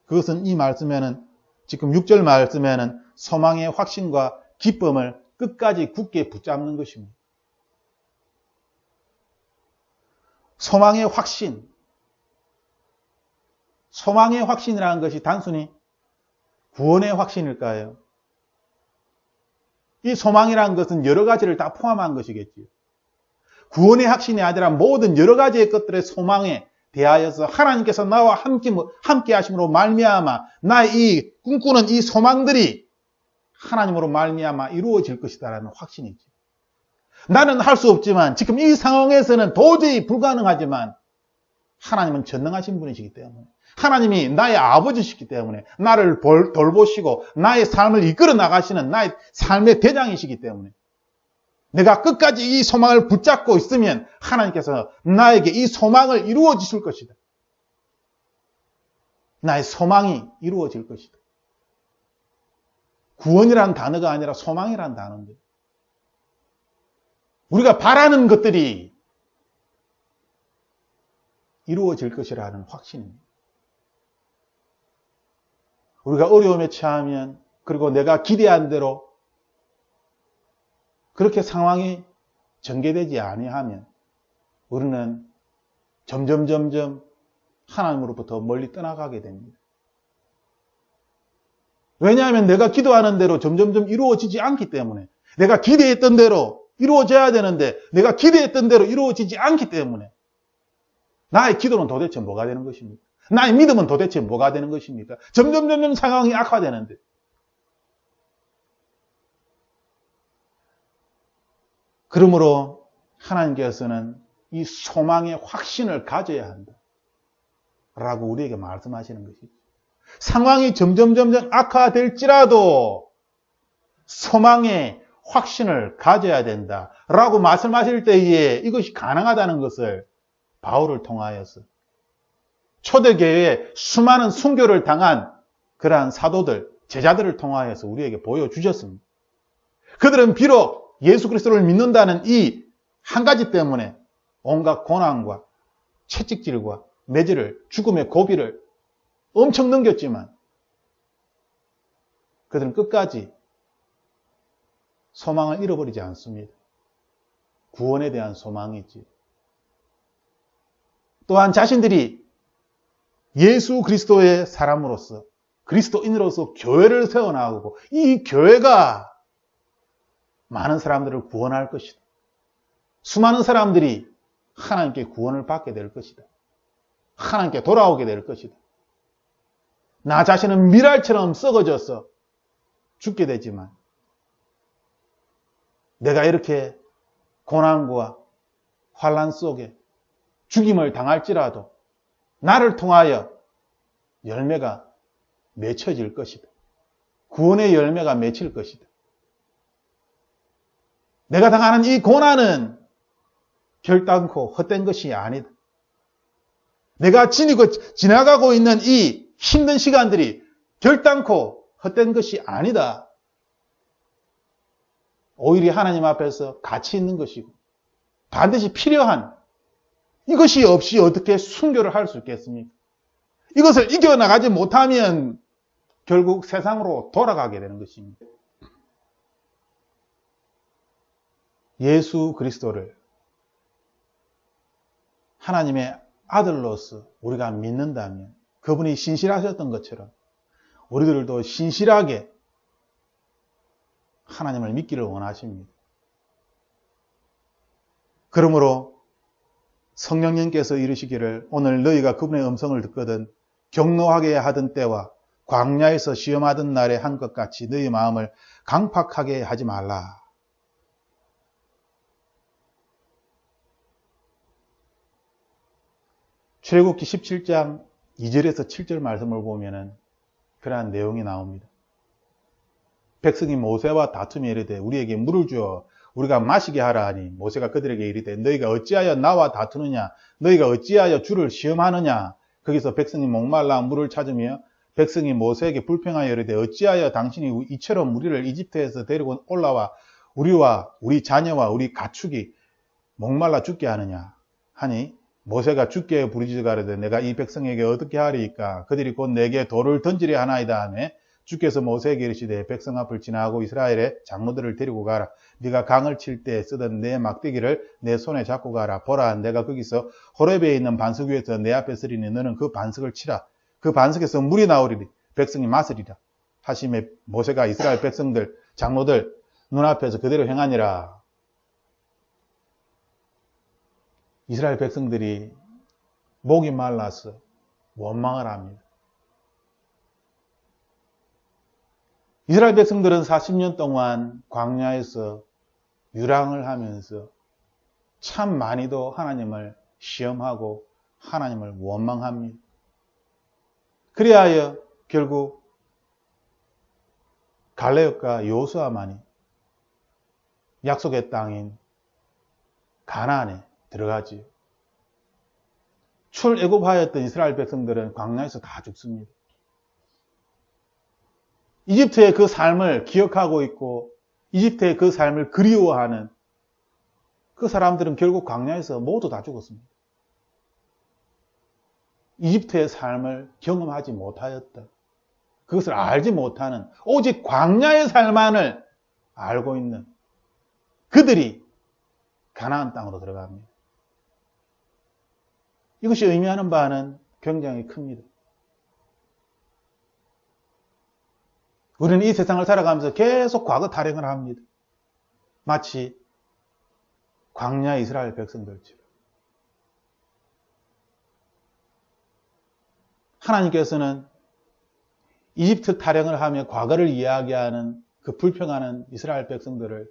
Speaker 1: 그것은 이 말씀에는, 지금 6절 말씀에는 소망의 확신과 기쁨을 끝까지 굳게 붙잡는 것입니다. 소망의 확신. 소망의 확신이라는 것이 단순히 구원의 확신일까요? 이 소망이라는 것은 여러 가지를 다 포함한 것이겠지요. 구원의 확신이 아니라 모든 여러 가지의 것들의 소망에 대하여서 하나님께서 나와 함께 하심으로 말미암아 나의 이 꿈꾸는 이 소망들이 하나님으로 말미암아 이루어질 것이다라는 확신이죠. 나는 할 수 없지만, 지금 이 상황에서는 도저히 불가능하지만 하나님은 전능하신 분이시기 때문에, 하나님이 나의 아버지시기 때문에, 나를 돌보시고 나의 삶을 이끌어 나가시는 나의 삶의 대장이시기 때문에, 내가 끝까지 이 소망을 붙잡고 있으면 하나님께서 나에게 이 소망을 이루어 주실 것이다. 나의 소망이 이루어질 것이다. 구원이라는 단어가 아니라 소망이라는 단어인데, 우리가 바라는 것들이 이루어질 것이라는 확신입니다. 우리가 어려움에 처하면, 그리고 내가 기대한 대로 그렇게 상황이 전개되지 아니하면 우리는 점점 하나님으로부터 멀리 떠나가게 됩니다. 왜냐하면 내가 기도하는 대로 점점 이루어지지 않기 때문에, 내가 기대했던 대로 이루어져야 되는데 내가 기대했던 대로 이루어지지 않기 때문에 나의 기도는 도대체 뭐가 되는 것입니까? 나의 믿음은 도대체 뭐가 되는 것입니까? 점점 상황이 악화되는데. 그러므로 하나님께서는 이 소망의 확신을 가져야 한다 라고 우리에게 말씀하시는 것이죠. 상황이 점점 악화될지라도 소망의 확신을 가져야 된다 라고 말씀하실 때에 이것이 가능하다는 것을 바울을 통하여서 초대교회에 수많은 순교를 당한 그러한 사도들, 제자들을 통하여서 우리에게 보여주셨습니다. 그들은 비록 예수 그리스도를 믿는다는 이 한 가지 때문에 온갖 고난과 채찍질과 매질을, 죽음의 고비를 엄청 넘겼지만 그들은 끝까지 소망을 잃어버리지 않습니다. 구원에 대한 소망이지. 또한 자신들이 예수 그리스도의 사람으로서 그리스도인으로서 교회를 세워나가고 이 교회가 많은 사람들을 구원할 것이다. 수많은 사람들이 하나님께 구원을 받게 될 것이다. 하나님께 돌아오게 될 것이다. 나 자신은 밀알처럼 썩어져서 죽게 되지만 내가 이렇게 고난과 환난 속에 죽임을 당할지라도 나를 통하여 열매가 맺혀질 것이다. 구원의 열매가 맺힐 것이다. 내가 당하는 이 고난은 결단코 헛된 것이 아니다. 내가 지나가고 있는 이 힘든 시간들이 결단코 헛된 것이 아니다. 오히려 하나님 앞에서 가치 있는 것이고 반드시 필요한, 이것이 없이 어떻게 순교를 할 수 있겠습니까? 이것을 이겨나가지 못하면 결국 세상으로 돌아가게 되는 것입니다. 예수 그리스도를 하나님의 아들로서 우리가 믿는다면 그분이 신실하셨던 것처럼 우리들도 신실하게 하나님을 믿기를 원하십니다. 그러므로 성령님께서 이르시기를 오늘 너희가 그분의 음성을 듣거든 경노하게 하던 때와 광야에서 시험하던 날에 한 것 같이 너희 마음을 강팍하게 하지 말라. 출애굽기 17장 2절에서 7절 말씀을 보면은 그러한 내용이 나옵니다. 백성이 모세와 다툼이 이르되 우리에게 물을 주어 우리가 마시게 하라 하니 모세가 그들에게 이르되 너희가 어찌하여 나와 다투느냐 너희가 어찌하여 주를 시험하느냐. 거기서 백성이 목말라 물을 찾으며 백성이 모세에게 불평하여 이르되 어찌하여 당신이 이처럼 우리를 이집트에서 데리고 올라와 우리와 우리 자녀와 우리 가축이 목말라 죽게 하느냐 하니 모세가 주께 부르짖어가로되 내가 이 백성에게 어떻게 하리이까 그들이 곧 내게 돌을 던지려 하나이다 하매 주께서 모세에게 이르시되 백성 앞을 지나고 이스라엘의 장로들을 데리고 가라. 네가 강을 칠 때 쓰던 내 막대기를 내 손에 잡고 가라. 보라 내가 거기서 호렙에 있는 반석 위에서 내 앞에 서리니 너는 그 반석을 치라. 그 반석에서 물이 나오리니 백성이 마시리라. 하심에 모세가 이스라엘 백성들 장로들 눈앞에서 그대로 행하니라. 이스라엘 백성들이 목이 말라서 원망을 합니다. 이스라엘 백성들은 40년 동안 광야에서 유랑을 하면서 참 많이도 하나님을 시험하고 하나님을 원망합니다. 그리하여 결국 갈레업과 여호수아만이 약속의 땅인 가나안에 들어가지요. 출애굽하였던 이스라엘 백성들은 광야에서 다 죽습니다. 이집트의 그 삶을 기억하고 있고 이집트의 그 삶을 그리워하는 그 사람들은 결국 광야에서 모두 다 죽었습니다. 이집트의 삶을 경험하지 못하였다. 그것을 알지 못하는 오직 광야의 삶만을 알고 있는 그들이 가나안 땅으로 들어갑니다. 이것이 의미하는 바는 굉장히 큽니다. 우리는 이 세상을 살아가면서 계속 과거 타령을 합니다. 마치 광야 이스라엘 백성들처럼. 하나님께서는 이집트 타령을 하며 과거를 이야기하는 그 불평하는 이스라엘 백성들을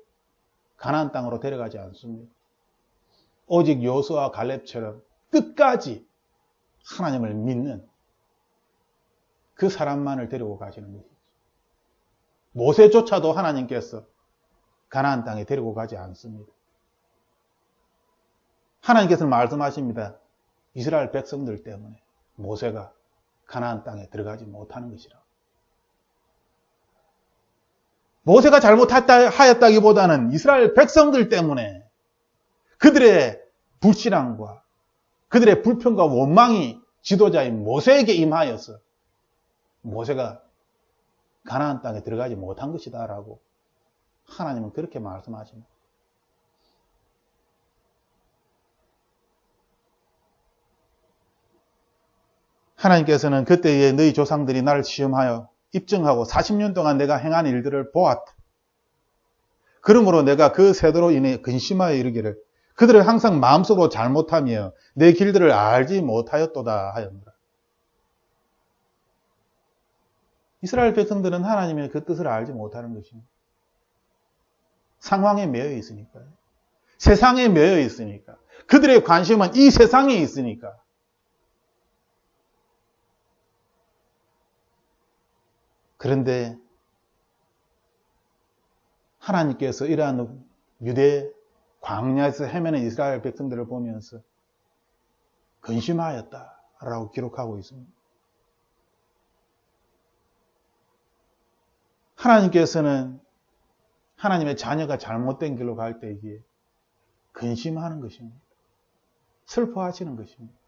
Speaker 1: 가나안 땅으로 데려가지 않습니다. 오직 여호수아와 갈렙처럼 끝까지 하나님을 믿는 그 사람만을 데리고 가시는 것이죠. 모세조차도 하나님께서 가나안 땅에 데리고 가지 않습니다. 하나님께서는 말씀하십니다. 이스라엘 백성들 때문에 모세가 가나안 땅에 들어가지 못하는 것이라. 모세가 잘못하였다기보다는 이스라엘 백성들 때문에 그들의 불신앙과 그들의 불평과 원망이 지도자인 모세에게 임하여서 모세가 가나안 땅에 들어가지 못한 것이다 라고 하나님은 그렇게 말씀하십니다. 하나님께서는 그때에 너희 조상들이 나를 시험하여 입증하고 40년 동안 내가 행한 일들을 보았다. 그러므로 내가 그 세대로 인해 근심하여 이르기를 그들을 항상 마음속으로 잘못하며 내 길들을 알지 못하였도다 하였노라. 이스라엘 백성들은 하나님의 그 뜻을 알지 못하는 것입니다. 상황에 매여 있으니까요. 세상에 매여 있으니까. 그들의 관심은 이 세상에 있으니까. 그런데 하나님께서 이러한 유대 광야에서 헤매는 이스라엘 백성들을 보면서 근심하였다라고 기록하고 있습니다. 하나님께서는 하나님의 자녀가 잘못된 길로 갈 때에 근심하는 것입니다. 슬퍼하시는 것입니다.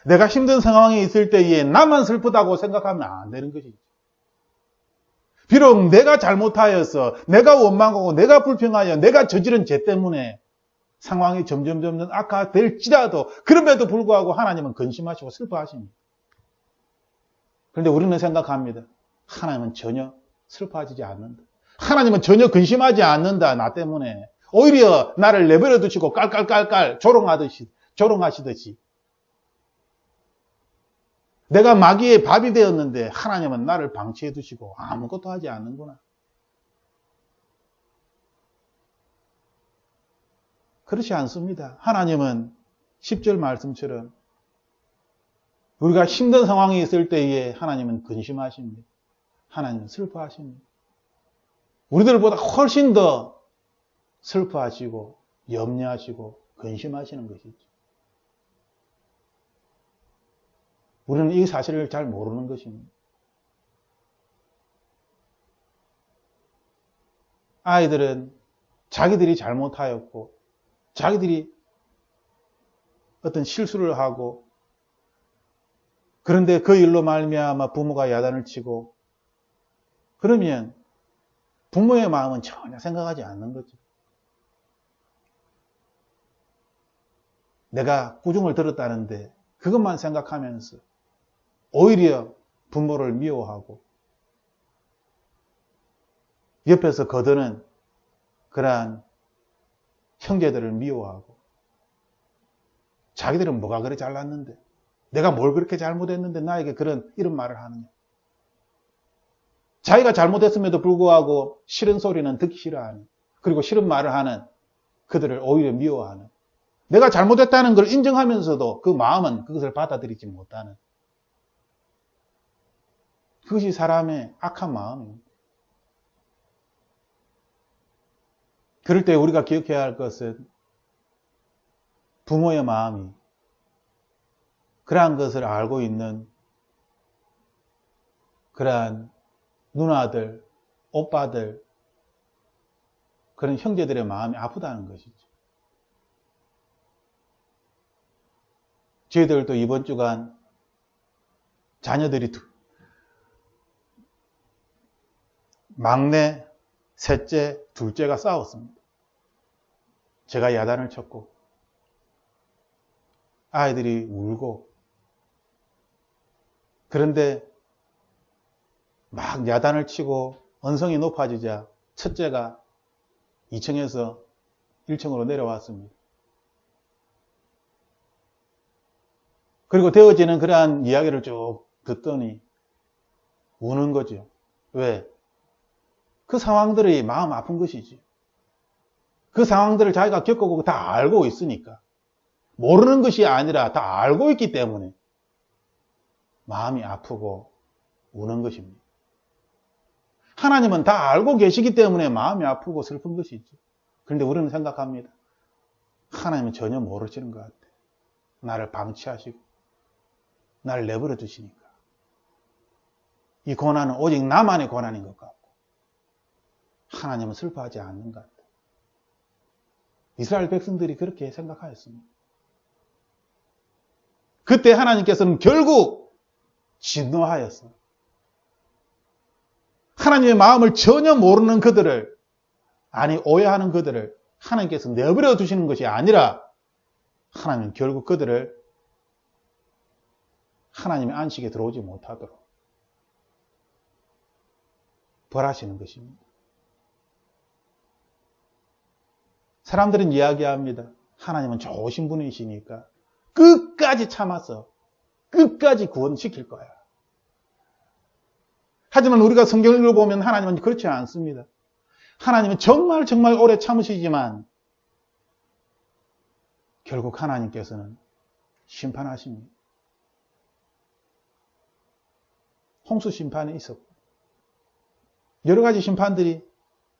Speaker 1: 내가 힘든 상황에 있을 때에 나만 슬프다고 생각하면 안 되는 것이죠. 비록 내가 잘못하여서 내가 원망하고 내가 불평하여 내가 저지른 죄 때문에 상황이 점점 악화될지라도 그럼에도 불구하고 하나님은 근심하시고 슬퍼하십니다. 그런데 우리는 생각합니다. 하나님은 전혀 슬퍼하지 않는다. 하나님은 전혀 근심하지 않는다. 나 때문에. 오히려 나를 내버려 두시고 깔깔깔깔 조롱하시듯이. 내가 마귀의 밥이 되었는데 하나님은 나를 방치해 두시고 아무것도 하지 않는구나. 그렇지 않습니다. 하나님은 10절 말씀처럼 우리가 힘든 상황에 있을 때에 하나님은 근심하십니다. 하나님은 슬퍼하십니다. 우리들보다 훨씬 더 슬퍼하시고 염려하시고 근심하시는 것이죠. 우리는 이 사실을 잘 모르는 것입니다. 아이들은 자기들이 잘못하였고 자기들이 어떤 실수를 하고 그런데 그 일로 말미암아 부모가 야단을 치고 그러면 부모의 마음은 전혀 생각하지 않는 거죠. 내가 꾸중을 들었다는데 그것만 생각하면서 오히려 부모를 미워하고 옆에서 거드는 그러한 형제들을 미워하고 자기들은 뭐가 그래 잘났는데 내가 뭘 그렇게 잘못했는데 나에게 이런 말을 하느냐. 자기가 잘못했음에도 불구하고 싫은 소리는 듣기 싫어하는 그리고 싫은 말을 하는 그들을 오히려 미워하는 내가 잘못했다는 걸 인정하면서도 그 마음은 그것을 받아들이지 못하는 그것이 사람의 악한 마음입니다. 그럴 때 우리가 기억해야 할 것은 부모의 마음이 그러한 것을 알고 있는 그러한 누나들, 오빠들, 그런 형제들의 마음이 아프다는 것이죠. 저희들도 이번 주간 자녀들이 막내, 셋째, 둘째가 싸웠습니다. 제가 야단을 쳤고 아이들이 울고 그런데 막 야단을 치고 언성이 높아지자 첫째가 2층에서 1층으로 내려왔습니다. 그리고 되어지는 그러한 이야기를 쭉 듣더니 우는 거죠. 왜? 그 상황들이 마음 아픈 것이지. 그 상황들을 자기가 겪어보고 다 알고 있으니까. 모르는 것이 아니라 다 알고 있기 때문에 마음이 아프고 우는 것입니다. 하나님은 다 알고 계시기 때문에 마음이 아프고 슬픈 것이죠. 그런데 우리는 생각합니다. 하나님은 전혀 모르시는 것 같아. 나를 방치하시고 나를 내버려 두시니까. 이 고난은 오직 나만의 고난인 것 같고 하나님은 슬퍼하지 않는 것 같아. 이스라엘 백성들이 그렇게 생각하였습니다. 그때 하나님께서는 결국 진노하였어요. 하나님의 마음을 전혀 모르는 그들을, 아니 오해하는 그들을 하나님께서 내버려 두시는 것이 아니라 하나님은 결국 그들을 하나님의 안식에 들어오지 못하도록 벌하시는 것입니다. 사람들은 이야기합니다. 하나님은 좋으신 분이시니까 끝까지 참아서 끝까지 구원시킬 거야. 하지만 우리가 성경을 읽어보면 하나님은 그렇지 않습니다. 하나님은 정말 오래 참으시지만 결국 하나님께서는 심판하십니다. 홍수 심판이 있었고 여러 가지 심판들이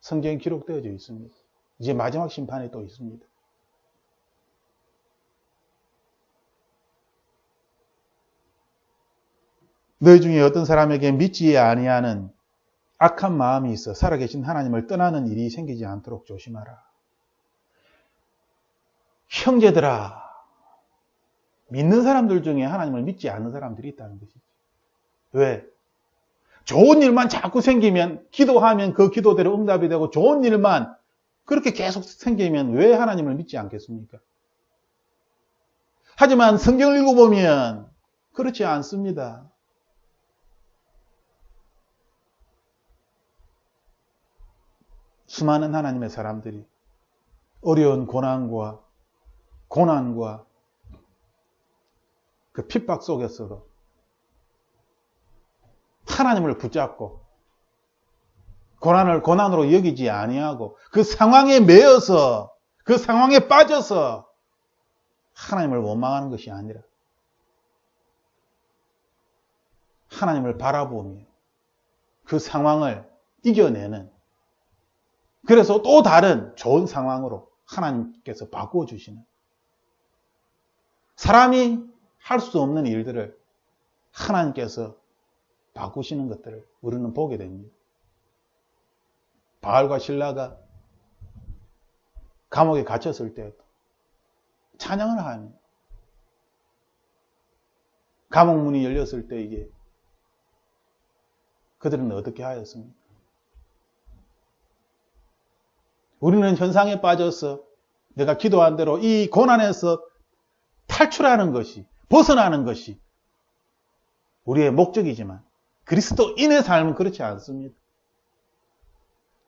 Speaker 1: 성경에 기록되어져 있습니다. 이제 마지막 심판이 또 있습니다. 너희 중에 어떤 사람에게 믿지 아니하는 악한 마음이 있어 살아계신 하나님을 떠나는 일이 생기지 않도록 조심하라. 형제들아, 믿는 사람들 중에 하나님을 믿지 않는 사람들이 있다는 것이지. 왜? 좋은 일만 자꾸 생기면, 기도하면 그 기도대로 응답이 되고 좋은 일만 그렇게 계속 생기면 왜 하나님을 믿지 않겠습니까? 하지만 성경을 읽어보면 그렇지 않습니다. 수많은 하나님의 사람들이 어려운 고난과 그 핍박 속에서도 하나님을 붙잡고 고난을 고난으로 여기지 아니하고 그 상황에 매여서 그 상황에 빠져서 하나님을 원망하는 것이 아니라 하나님을 바라보며 그 상황을 이겨내는, 그래서 또 다른 좋은 상황으로 하나님께서 바꿔주시는, 사람이 할 수 없는 일들을 하나님께서 바꾸시는 것들을 우리는 보게 됩니다. 바알과 실라가 감옥에 갇혔을 때도 찬양을 합니다. 감옥 문이 열렸을 때 이게 그들은 어떻게 하였습니까? 우리는 현상에 빠져서 내가 기도한 대로 이 고난에서 탈출하는 것이, 벗어나는 것이 우리의 목적이지만 그리스도인의 삶은 그렇지 않습니다.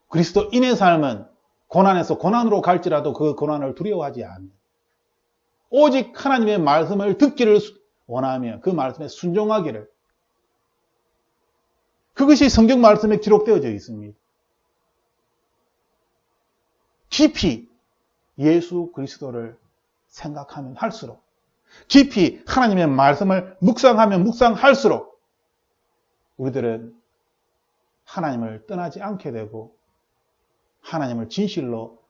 Speaker 1: 그리스도인의 삶은 고난에서 고난으로 갈지라도 그 고난을 두려워하지 않는, 오직 하나님의 말씀을 듣기를 원하며 그 말씀에 순종하기를, 그것이 성경 말씀에 기록되어져 있습니다. 깊이 예수 그리스도를 생각하면 할수록, 깊이 하나님의 말씀을 묵상하면 묵상할수록 우리들은 하나님을 떠나지 않게 되고 하나님을 진실로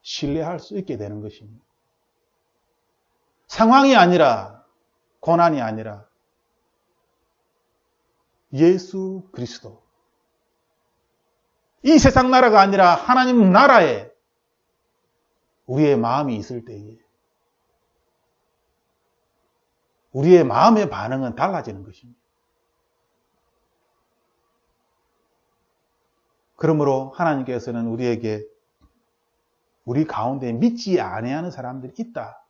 Speaker 1: 신뢰할 수 있게 되는 것입니다. 상황이 아니라, 고난이 아니라 예수 그리스도, 이 세상 나라가 아니라 하나님 나라에 우리의 마음이 있을 때에 우리의 마음의 반응은 달라지는 것입니다. 그러므로 하나님께서는 우리에게 우리 가운데 믿지 아니하는 사람들이 있다.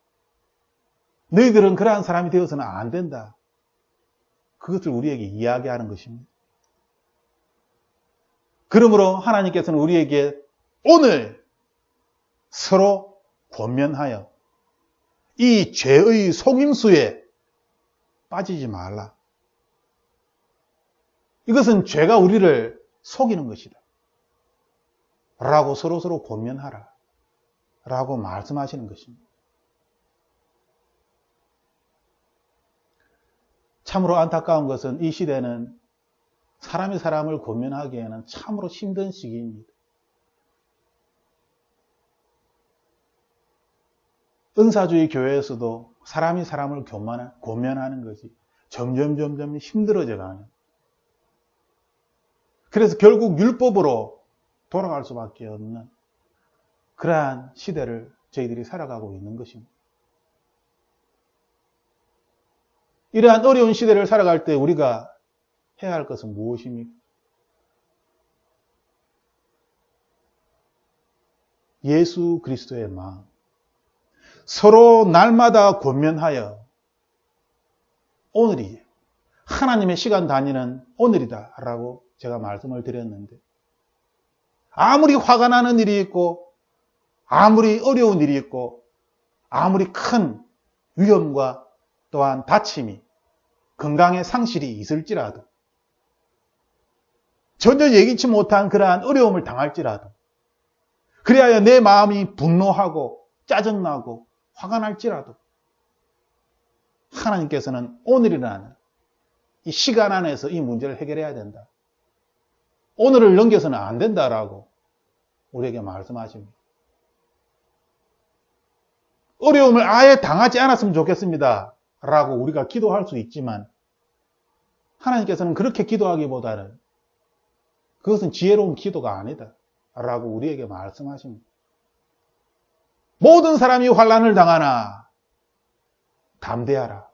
Speaker 1: 너희들은 그러한 사람이 되어서는 안 된다. 그것을 우리에게 이야기하는 것입니다. 그러므로 하나님께서는 우리에게 오늘 서로 권면하여 이 죄의 속임수에 빠지지 말라. 이것은 죄가 우리를 속이는 것이다. 라고 서로 권면하라. 라고 말씀하시는 것입니다. 참으로 안타까운 것은 이 시대는 사람이 사람을 권면하기에는 참으로 힘든 시기입니다. 은사주의 교회에서도 사람이 사람을 권면하는 것이 점점 힘들어져 가는, 그래서 결국 율법으로 돌아갈 수밖에 없는 그러한 시대를 저희들이 살아가고 있는 것입니다. 이러한 어려운 시대를 살아갈 때 우리가 해야 할 것은 무엇입니까? 예수 그리스도의 마음, 서로 날마다 권면하여 오늘이에요. 하나님의 시간 단위는 오늘이다 라고 제가 말씀을 드렸는데, 아무리 화가 나는 일이 있고 아무리 어려운 일이 있고 아무리 큰 위험과 또한 다침이, 건강의 상실이 있을지라도, 전혀 예기치 못한 그러한 어려움을 당할지라도, 그리하여 내 마음이 분노하고 짜증나고 화가 날지라도 하나님께서는 오늘이라는 이 시간 안에서 이 문제를 해결해야 된다. 오늘을 넘겨서는 안 된다라고 우리에게 말씀하십니다. 어려움을 아예 당하지 않았으면 좋겠습니다 라고 우리가 기도할 수 있지만, 하나님께서는 그렇게 기도하기보다는 그것은 지혜로운 기도가 아니다 라고 우리에게 말씀하십니다. 모든 사람이 환난을 당하나 담대하라,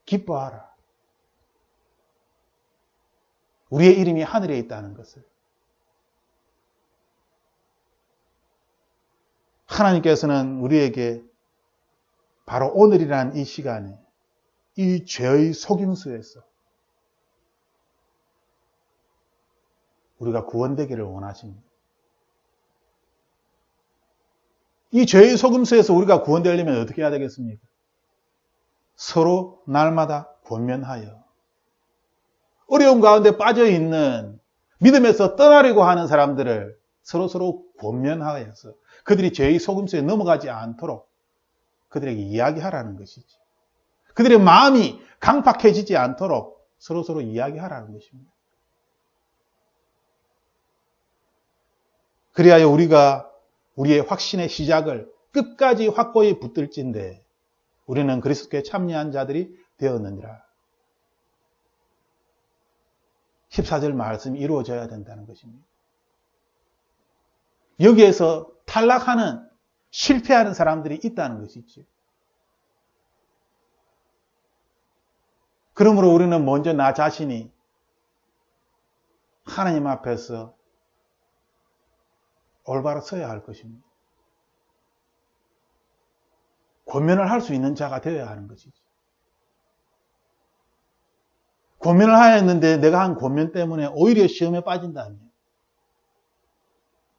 Speaker 1: 기뻐하라. 우리의 이름이 하늘에 있다는 것을, 하나님께서는 우리에게 바로 오늘이란 이 시간에 이 죄의 속임수에서 우리가 구원되기를 원하십니다. 이 죄의 속임수에서 우리가 구원되려면 어떻게 해야 되겠습니까? 서로 날마다 권면하여, 어려움 가운데 빠져있는, 믿음에서 떠나려고 하는 사람들을 서로 권면하여서 그들이 죄의 속임수에 넘어가지 않도록 그들에게 이야기하라는 것이지. 그들의 마음이 강팍해지지 않도록 서로 이야기하라는 것입니다. 그리하여 우리가 우리의 확신의 시작을 끝까지 확고히 붙들진대 우리는 그리스도께 참여한 자들이 되었느니라. 14절 말씀이 이루어져야 된다는 것입니다. 여기에서 탈락하는, 실패하는 사람들이 있다는 것이죠. 그러므로 우리는 먼저 나 자신이 하나님 앞에서 올바로 서야 할 것입니다. 권면을 할 수 있는 자가 되어야 하는 것이죠. 권면을 하였는데 내가 한 권면 때문에 오히려 시험에 빠진다면,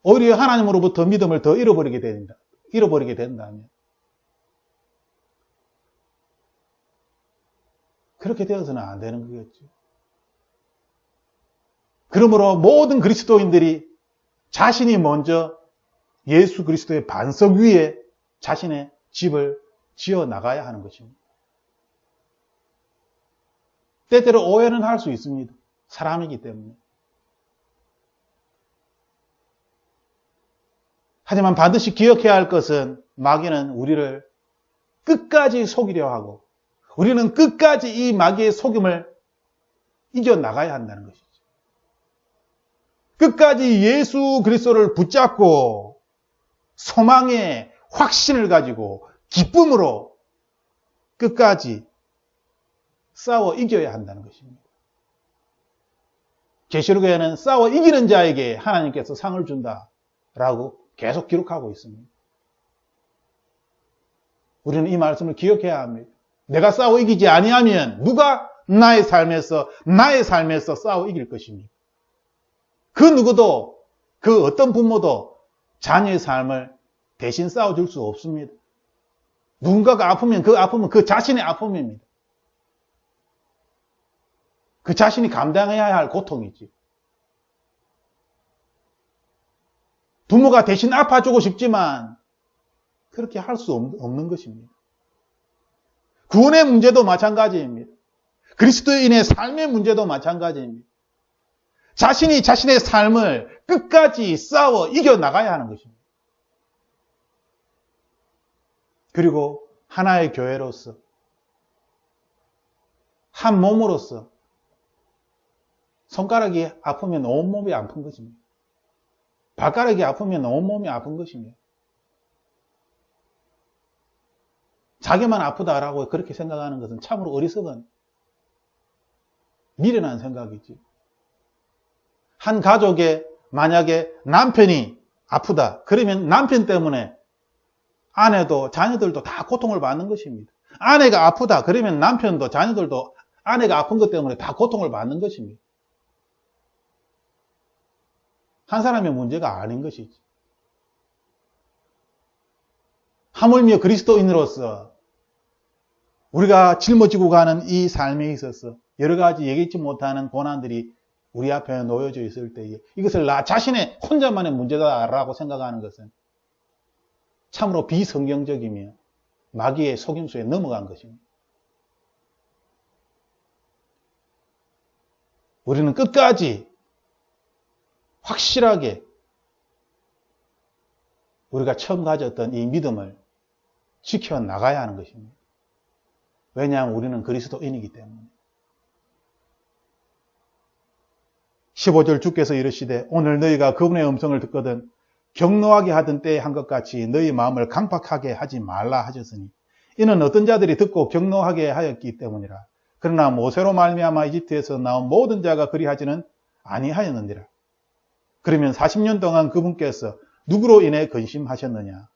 Speaker 1: 오히려 하나님으로부터 믿음을 더 잃어버리게 된다면, 그렇게 되어서는 안 되는 거겠죠. 그러므로 모든 그리스도인들이 자신이 먼저 예수 그리스도의 반석 위에 자신의 집을 지어 나가야 하는 것입니다. 때때로 오해는 할 수 있습니다. 사람이기 때문에. 하지만 반드시 기억해야 할 것은, 마귀는 우리를 끝까지 속이려 하고 우리는 끝까지 이 마귀의 속임을 이겨나가야 한다는 것이죠. 끝까지 예수 그리스도를 붙잡고 소망의 확신을 가지고 기쁨으로 끝까지 싸워 이겨야 한다는 것입니다. 계시록에는 싸워 이기는 자에게 하나님께서 상을 준다라고 계속 기록하고 있습니다. 우리는 이 말씀을 기억해야 합니다. 내가 싸워 이기지 아니하면 누가 나의 삶에서 싸워 이길 것입니까? 그 누구도, 그 어떤 부모도 자녀의 삶을 대신 싸워줄 수 없습니다. 누군가가 아프면 그 아픔은 그 자신의 아픔입니다. 그 자신이 감당해야 할 고통이지. 부모가 대신 아파주고 싶지만 그렇게 할 수 없는 것입니다. 구원의 문제도 마찬가지입니다. 그리스도인의 삶의 문제도 마찬가지입니다. 자신이 자신의 삶을 끝까지 싸워 이겨나가야 하는 것입니다. 그리고 하나의 교회로서, 한 몸으로서, 손가락이 아프면 온 몸이 아픈 것입니다. 발가락이 아프면 온 몸이 아픈 것입니다. 자기만 아프다라고 그렇게 생각하는 것은 참으로 어리석은, 미련한 생각이지. 한 가족에 만약에 남편이 아프다, 그러면 남편 때문에 아내도 자녀들도 다 고통을 받는 것입니다. 아내가 아프다. 그러면 남편도 자녀들도 아내가 아픈 것 때문에 다 고통을 받는 것입니다. 한 사람의 문제가 아닌 것이지. 하물며 그리스도인으로서 우리가 짊어지고 가는 이 삶에 있어서 여러 가지 얘기치 못하는 고난들이 우리 앞에 놓여져 있을 때에 이것을 나 자신의 혼자만의 문제다라고 생각하는 것은 참으로 비성경적이며 마귀의 속임수에 넘어간 것입니다. 우리는 끝까지 확실하게 우리가 처음 가졌던 이 믿음을 지켜나가야 하는 것입니다. 왜냐하면 우리는 그리스도인이기 때문에. 15절 주께서 이르시되 오늘 너희가 그분의 음성을 듣거든 격노하게 하던 때에 한 것 같이 너희 마음을 강팍하게 하지 말라 하셨으니 이는 어떤 자들이 듣고 격노하게 하였기 때문이라. 그러나 모세로 말미암아 이집트에서 나온 모든 자가 그리하지는 아니하였느니라. 그러면 40년 동안 그분께서 누구로 인해 근심하셨느냐?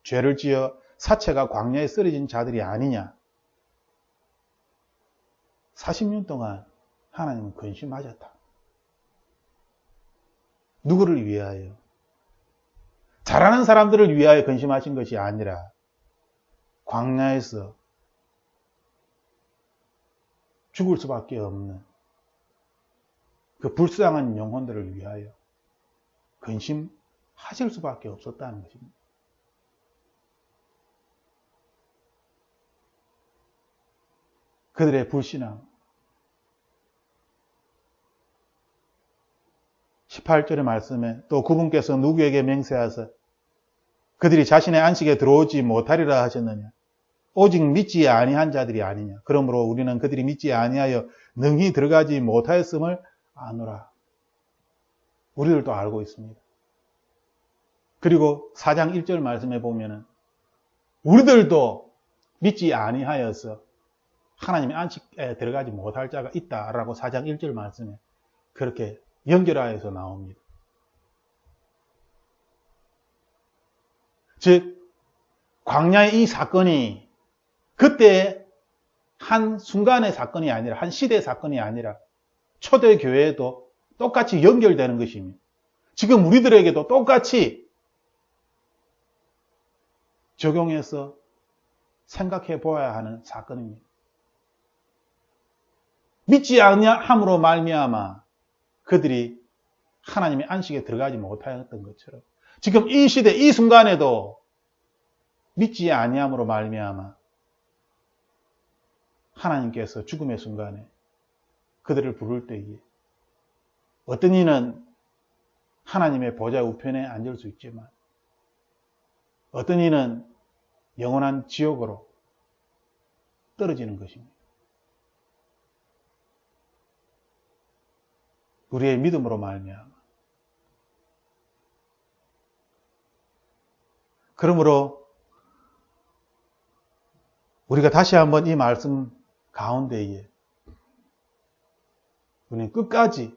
Speaker 1: 죄를 지어 사체가 광야에 쓰러진 자들이 아니냐? 40년 동안 하나님은 근심하셨다. 누구를 위하여? 잘하는 사람들을 위하여 근심하신 것이 아니라 광야에서 죽을 수밖에 없는 그 불쌍한 영혼들을 위하여 근심하실 수밖에 없었다는 것입니다. 그들의 불신앙. 18절의 말씀에 또 그분께서 누구에게 맹세하사 그들이 자신의 안식에 들어오지 못하리라 하셨느냐? 오직 믿지 아니한 자들이 아니냐? 그러므로 우리는 그들이 믿지 아니하여 능히 들어가지 못하였음을 아노라. 우리들도 알고 있습니다. 그리고 4장 1절 말씀에 보면은 우리들도 믿지 아니하여서 하나님의 안식에 들어가지 못할 자가 있다라고 4장 1절 말씀에 그렇게 연결하여서 나옵니다. 즉 광야의 이 사건이 그때 한 순간의 사건이 아니라 한 시대의 사건이 아니라 초대교회에도 똑같이 연결되는 것입니다. 지금 우리들에게도 똑같이 적용해서 생각해 보아야 하는 사건입니다. 믿지 아니함으로 말미암아 그들이 하나님의 안식에 들어가지 못하였던 것처럼 지금 이 시대 이 순간에도 믿지 아니함으로 말미암아 하나님께서 죽음의 순간에 그들을 부를 때에 어떤 이는 하나님의 보좌 우편에 앉을 수 있지만 어떤 이는 영원한 지옥으로 떨어지는 것입니다. 우리의 믿음으로 말미암아. 그러므로 우리가 다시 한번 이 말씀 가운데에 우리는 끝까지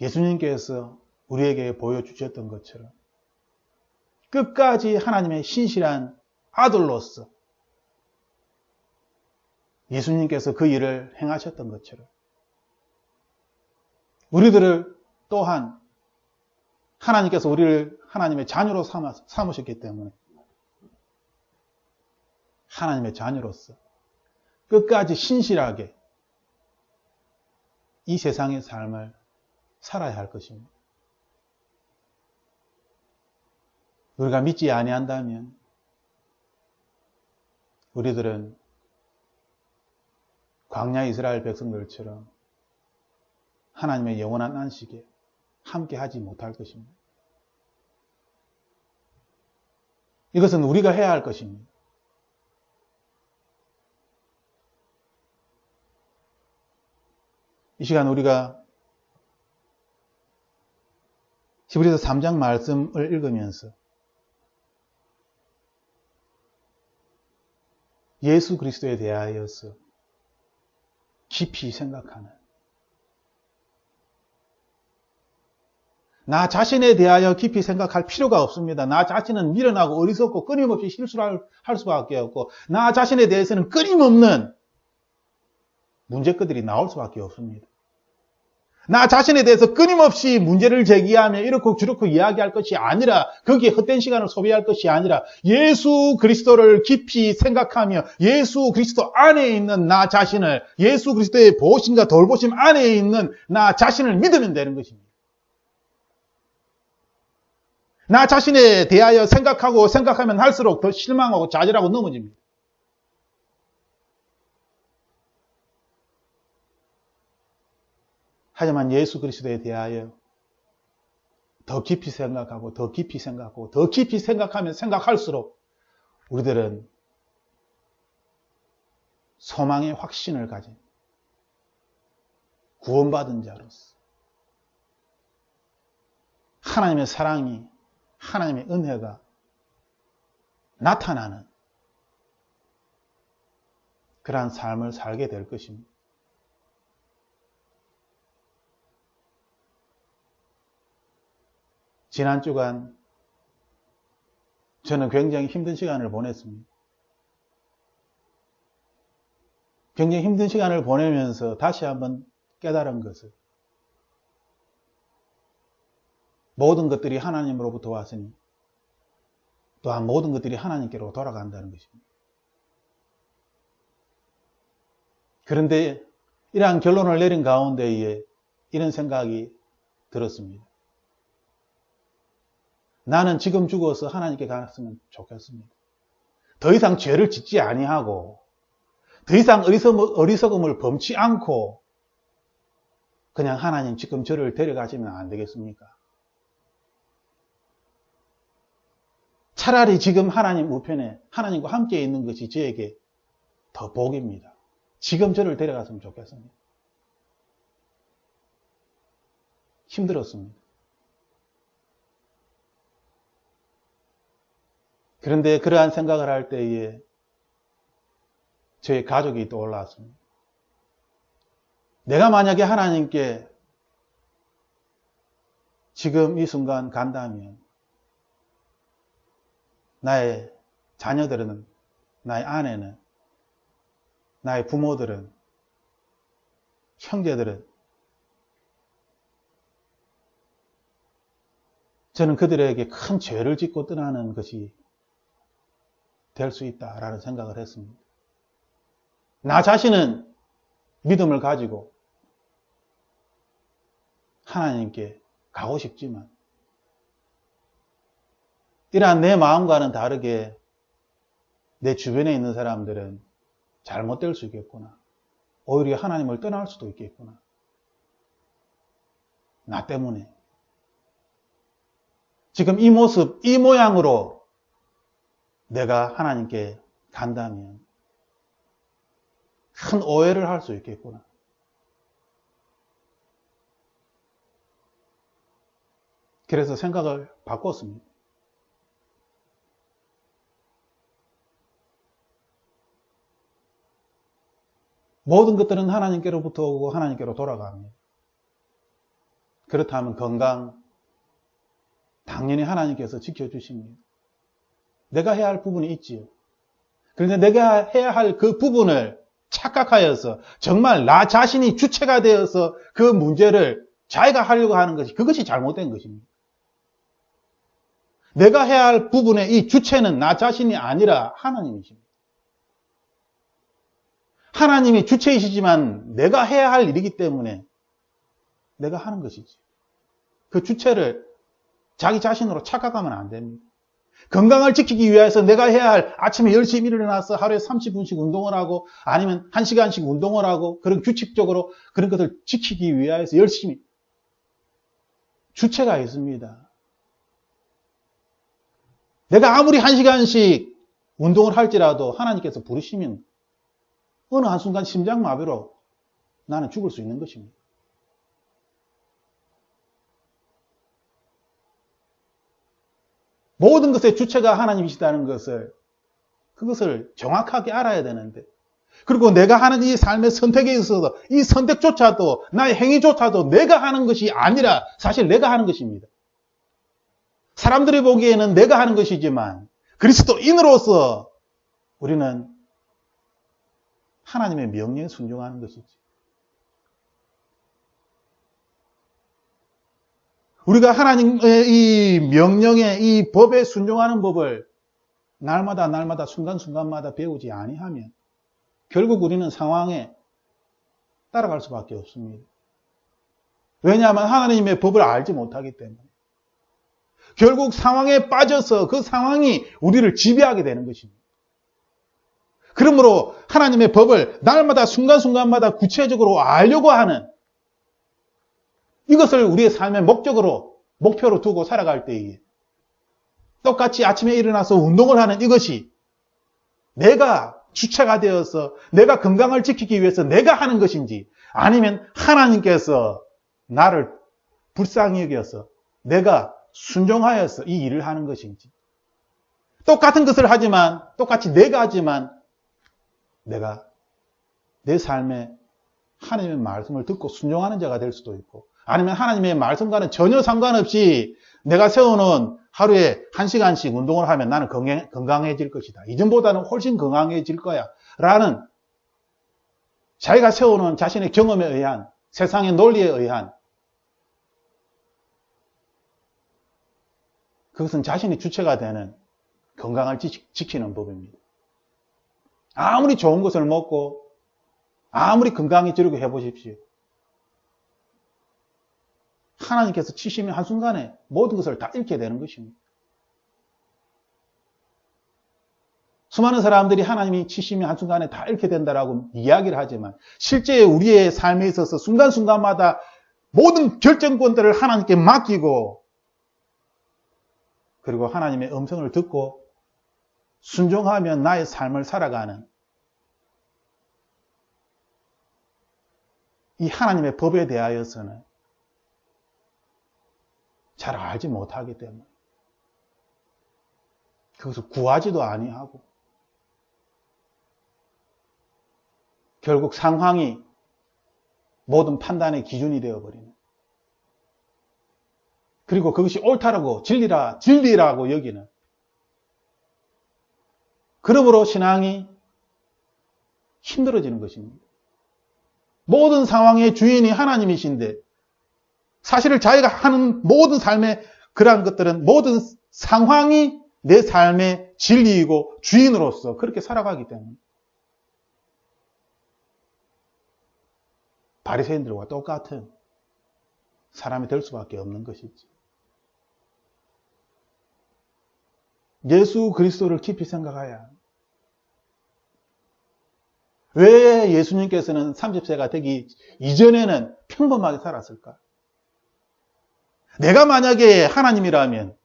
Speaker 1: 예수님께서 우리에게 보여주셨던 것처럼 끝까지 하나님의 신실한 아들로서 예수님께서 그 일을 행하셨던 것처럼 우리들을 또한 하나님께서 우리를 하나님의 자녀로 삼으셨기 때문에 하나님의 자녀로서 끝까지 신실하게 이 세상의 삶을 살아야 할 것입니다. 우리가 믿지 아니한다면 우리들은 광야 이스라엘 백성들처럼 하나님의 영원한 안식에 함께 하지 못할 것입니다. 이것은 우리가 해야 할 것입니다. 이 시간 우리가 히브리서 3장 말씀을 읽으면서 예수 그리스도에 대하여서 깊이 생각하는 나 자신에 대하여 깊이 생각할 필요가 없습니다. 나 자신은 미련하고 어리석고 끊임없이 실수를 할 수밖에 없고 나 자신에 대해서는 끊임없는 문제거들이 나올 수밖에 없습니다. 나 자신에 대해서 끊임없이 문제를 제기하며 이렇고 저렇고 이야기할 것이 아니라 거기에 헛된 시간을 소비할 것이 아니라 예수 그리스도를 깊이 생각하며 예수 그리스도 안에 있는 나 자신을 예수 그리스도의 보호심과 돌보심 안에 있는 나 자신을 믿으면 되는 것입니다. 나 자신에 대하여 생각하면 할수록 더 실망하고 좌절하고 넘어집니다. 하지만 예수 그리스도에 대하여 더 깊이 생각하고 더 깊이 생각하고 더 깊이 생각하면 생각할수록 우리들은 소망의 확신을 가진 구원받은 자로서 하나님의 사랑이 하나님의 은혜가 나타나는 그러한 삶을 살게 될 것입니다. 지난 주간 저는 굉장히 힘든 시간을 보냈습니다. 굉장히 힘든 시간을 보내면서 다시 한번 깨달은 것을 모든 것들이 하나님으로부터 왔으니 또한 모든 것들이 하나님께로 돌아간다는 것입니다. 그런데 이러한 결론을 내린 가운데에 이런 생각이 들었습니다. 나는 지금 죽어서 하나님께 갔으면 좋겠습니다. 더 이상 죄를 짓지 아니하고 더 이상 어리석음을 범치 않고 그냥 하나님 지금 저를 데려가시면 안 되겠습니까? 차라리 지금 하나님 우편에 하나님과 함께 있는 것이 저에게 더 복입니다. 지금 저를 데려갔으면 좋겠습니다. 힘들었습니다. 그런데 그러한 생각을 할 때에 저의 가족이 떠올랐습니다. 내가 만약에 하나님께 지금 이 순간 간다면 나의 자녀들은, 나의 아내는, 나의 부모들은, 형제들은 저는 그들에게 큰 죄를 짓고 떠나는 것이 될 수 있다라는 생각을 했습니다. 나 자신은 믿음을 가지고 하나님께 가고 싶지만 이러한 내 마음과는 다르게 내 주변에 있는 사람들은 잘못될 수 있겠구나. 오히려 하나님을 떠날 수도 있겠구나. 나 때문에. 지금 이 모습, 이 모양으로 내가 하나님께 간다면 큰 오해를 할 수 있겠구나. 그래서 생각을 바꿨습니다. 모든 것들은 하나님께로부터 오고 하나님께로 돌아갑니다. 그렇다면 건강, 당연히 하나님께서 지켜주십니다. 내가 해야 할 부분이 있지요. 그런데 내가 해야 할 그 부분을 착각하여서 정말 나 자신이 주체가 되어서 그 문제를 자기가 하려고 하는 것이 그것이 잘못된 것입니다. 내가 해야 할 부분의 이 주체는 나 자신이 아니라 하나님이십니다. 하나님이 주체이시지만 내가 해야 할 일이기 때문에 내가 하는 것이지. 그 주체를 자기 자신으로 착각하면 안 됩니다. 건강을 지키기 위해서 내가 해야 할 아침에 열심히 일어나서 하루에 30분씩 운동을 하고 아니면 1시간씩 운동을 하고 그런 규칙적으로 그런 것을 지키기 위해서 열심히 주체가 있습니다. 내가 아무리 1시간씩 운동을 할지라도 하나님께서 부르시면 어느 한순간 심장마비로 나는 죽을 수 있는 것입니다. 모든 것의 주체가 하나님이시다는 것을 그것을 정확하게 알아야 되는데 그리고 내가 하는 이 삶의 선택에 있어서 이 선택조차도 나의 행위조차도 내가 하는 것이 아니라 사실 내가 하는 것입니다. 사람들이 보기에는 내가 하는 것이지만 그리스도인으로서 우리는 하나님의 명령에 순종하는 것이지. 우리가 하나님의 이 명령에, 이 법에 순종하는 법을 날마다 순간순간마다 배우지 아니하면 결국 우리는 상황에 따라갈 수밖에 없습니다. 왜냐하면 하나님의 법을 알지 못하기 때문에. 결국 상황에 빠져서 그 상황이 우리를 지배하게 되는 것입니다. 그러므로 하나님의 법을 날마다 순간순간마다 구체적으로 알려고 하는 이것을 우리의 삶의 목표로 두고 살아갈 때에 똑같이 아침에 일어나서 운동을 하는 이것이 내가 주체가 되어서 내가 건강을 지키기 위해서 내가 하는 것인지 아니면 하나님께서 나를 불쌍히 여겨서 내가 순종하여서 이 일을 하는 것인지 똑같은 것을 하지만 똑같이 내가 하지만 내가 내 삶에 하나님의 말씀을 듣고 순종하는 자가 될 수도 있고 아니면 하나님의 말씀과는 전혀 상관없이 내가 세워놓은 하루에 1시간씩 운동을 하면 나는 건강해질 것이다. 이전보다는 훨씬 건강해질 거야. 라는 자기가 세워놓은 자신의 경험에 의한 세상의 논리에 의한 그것은 자신이 주체가 되는 건강을 지키는 법입니다. 아무리 좋은 것을 먹고 아무리 건강해지려고 해보십시오. 하나님께서 치시면 한순간에 모든 것을 다 잃게 되는 것입니다. 수많은 사람들이 하나님이 치시면 한순간에 다 잃게 된다라고 이야기를 하지만 실제 우리의 삶에 있어서 순간순간마다 모든 결정권들을 하나님께 맡기고 그리고 하나님의 음성을 듣고 순종하며 나의 삶을 살아가는 이 하나님의 법에 대하여서는 잘 알지 못하기 때문에 그것을 구하지도 아니하고 결국 상황이 모든 판단의 기준이 되어버리는 그리고 그것이 옳다라고 진리라고 여기는 그러므로 신앙이 힘들어지는 것입니다. 모든 상황의 주인이 하나님이신데 사실을 자기가 하는 모든 삶의 그러한 것들은 모든 상황이 내 삶의 진리이고 주인으로서 그렇게 살아가기 때문에 바리새인들과 똑같은 사람이 될 수밖에 없는 것이지. 예수 그리스도를 깊이 생각해야 왜 예수님께서는 30세가 되기 이전에는 평범하게 살았을까? 내가 만약에 하나님이라면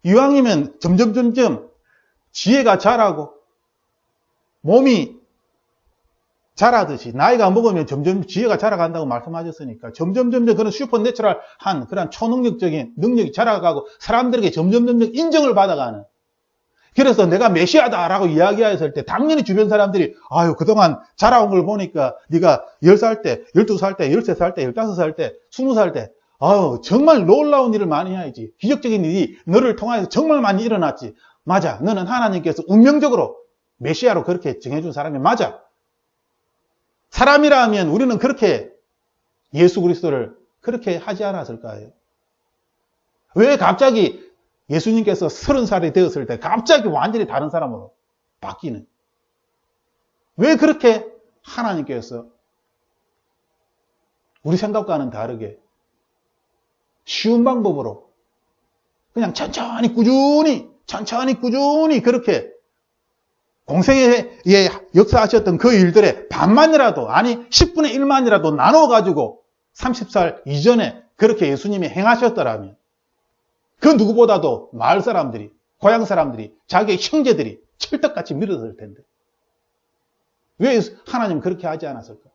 Speaker 1: 이왕이면 점점 지혜가 자라고 몸이 자라듯이 나이가 먹으면 점점 지혜가 자라간다고 말씀하셨으니까 점점 그런 슈퍼내추럴한 그런 초능력적인 능력이 자라가고 사람들에게 점점 인정을 받아가는 그래서 내가 메시아다라고 이야기했을 때 당연히 주변 사람들이 아유 그동안 자라온 걸 보니까 네가 10살 때, 12살 때, 13살 때, 15살 때, 20살 때 아유 정말 놀라운 일을 많이 해야지 기적적인 일이 너를 통하여서 정말 많이 일어났지. 맞아. 너는 하나님께서 운명적으로 메시아로 그렇게 정해준 사람이 맞아. 사람이라면 우리는 그렇게 예수 그리스도를 그렇게 하지 않았을까요? 왜 갑자기 예수님께서 30살이 되었을 때 갑자기 완전히 다른 사람으로 바뀌는? 왜 그렇게 하나님께서 우리 생각과는 다르게 쉬운 방법으로 그냥 천천히 꾸준히 그렇게 공생에 역사하셨던 그 일들의 반만이라도 아니 10분의 1만이라도 나눠가지고 30살 이전에 그렇게 예수님이 행하셨더라면 그 누구보다도 마을 사람들이 고향 사람들이 자기의 형제들이 철떡같이 밀어설 텐데 왜 하나님 그렇게 하지 않았을까?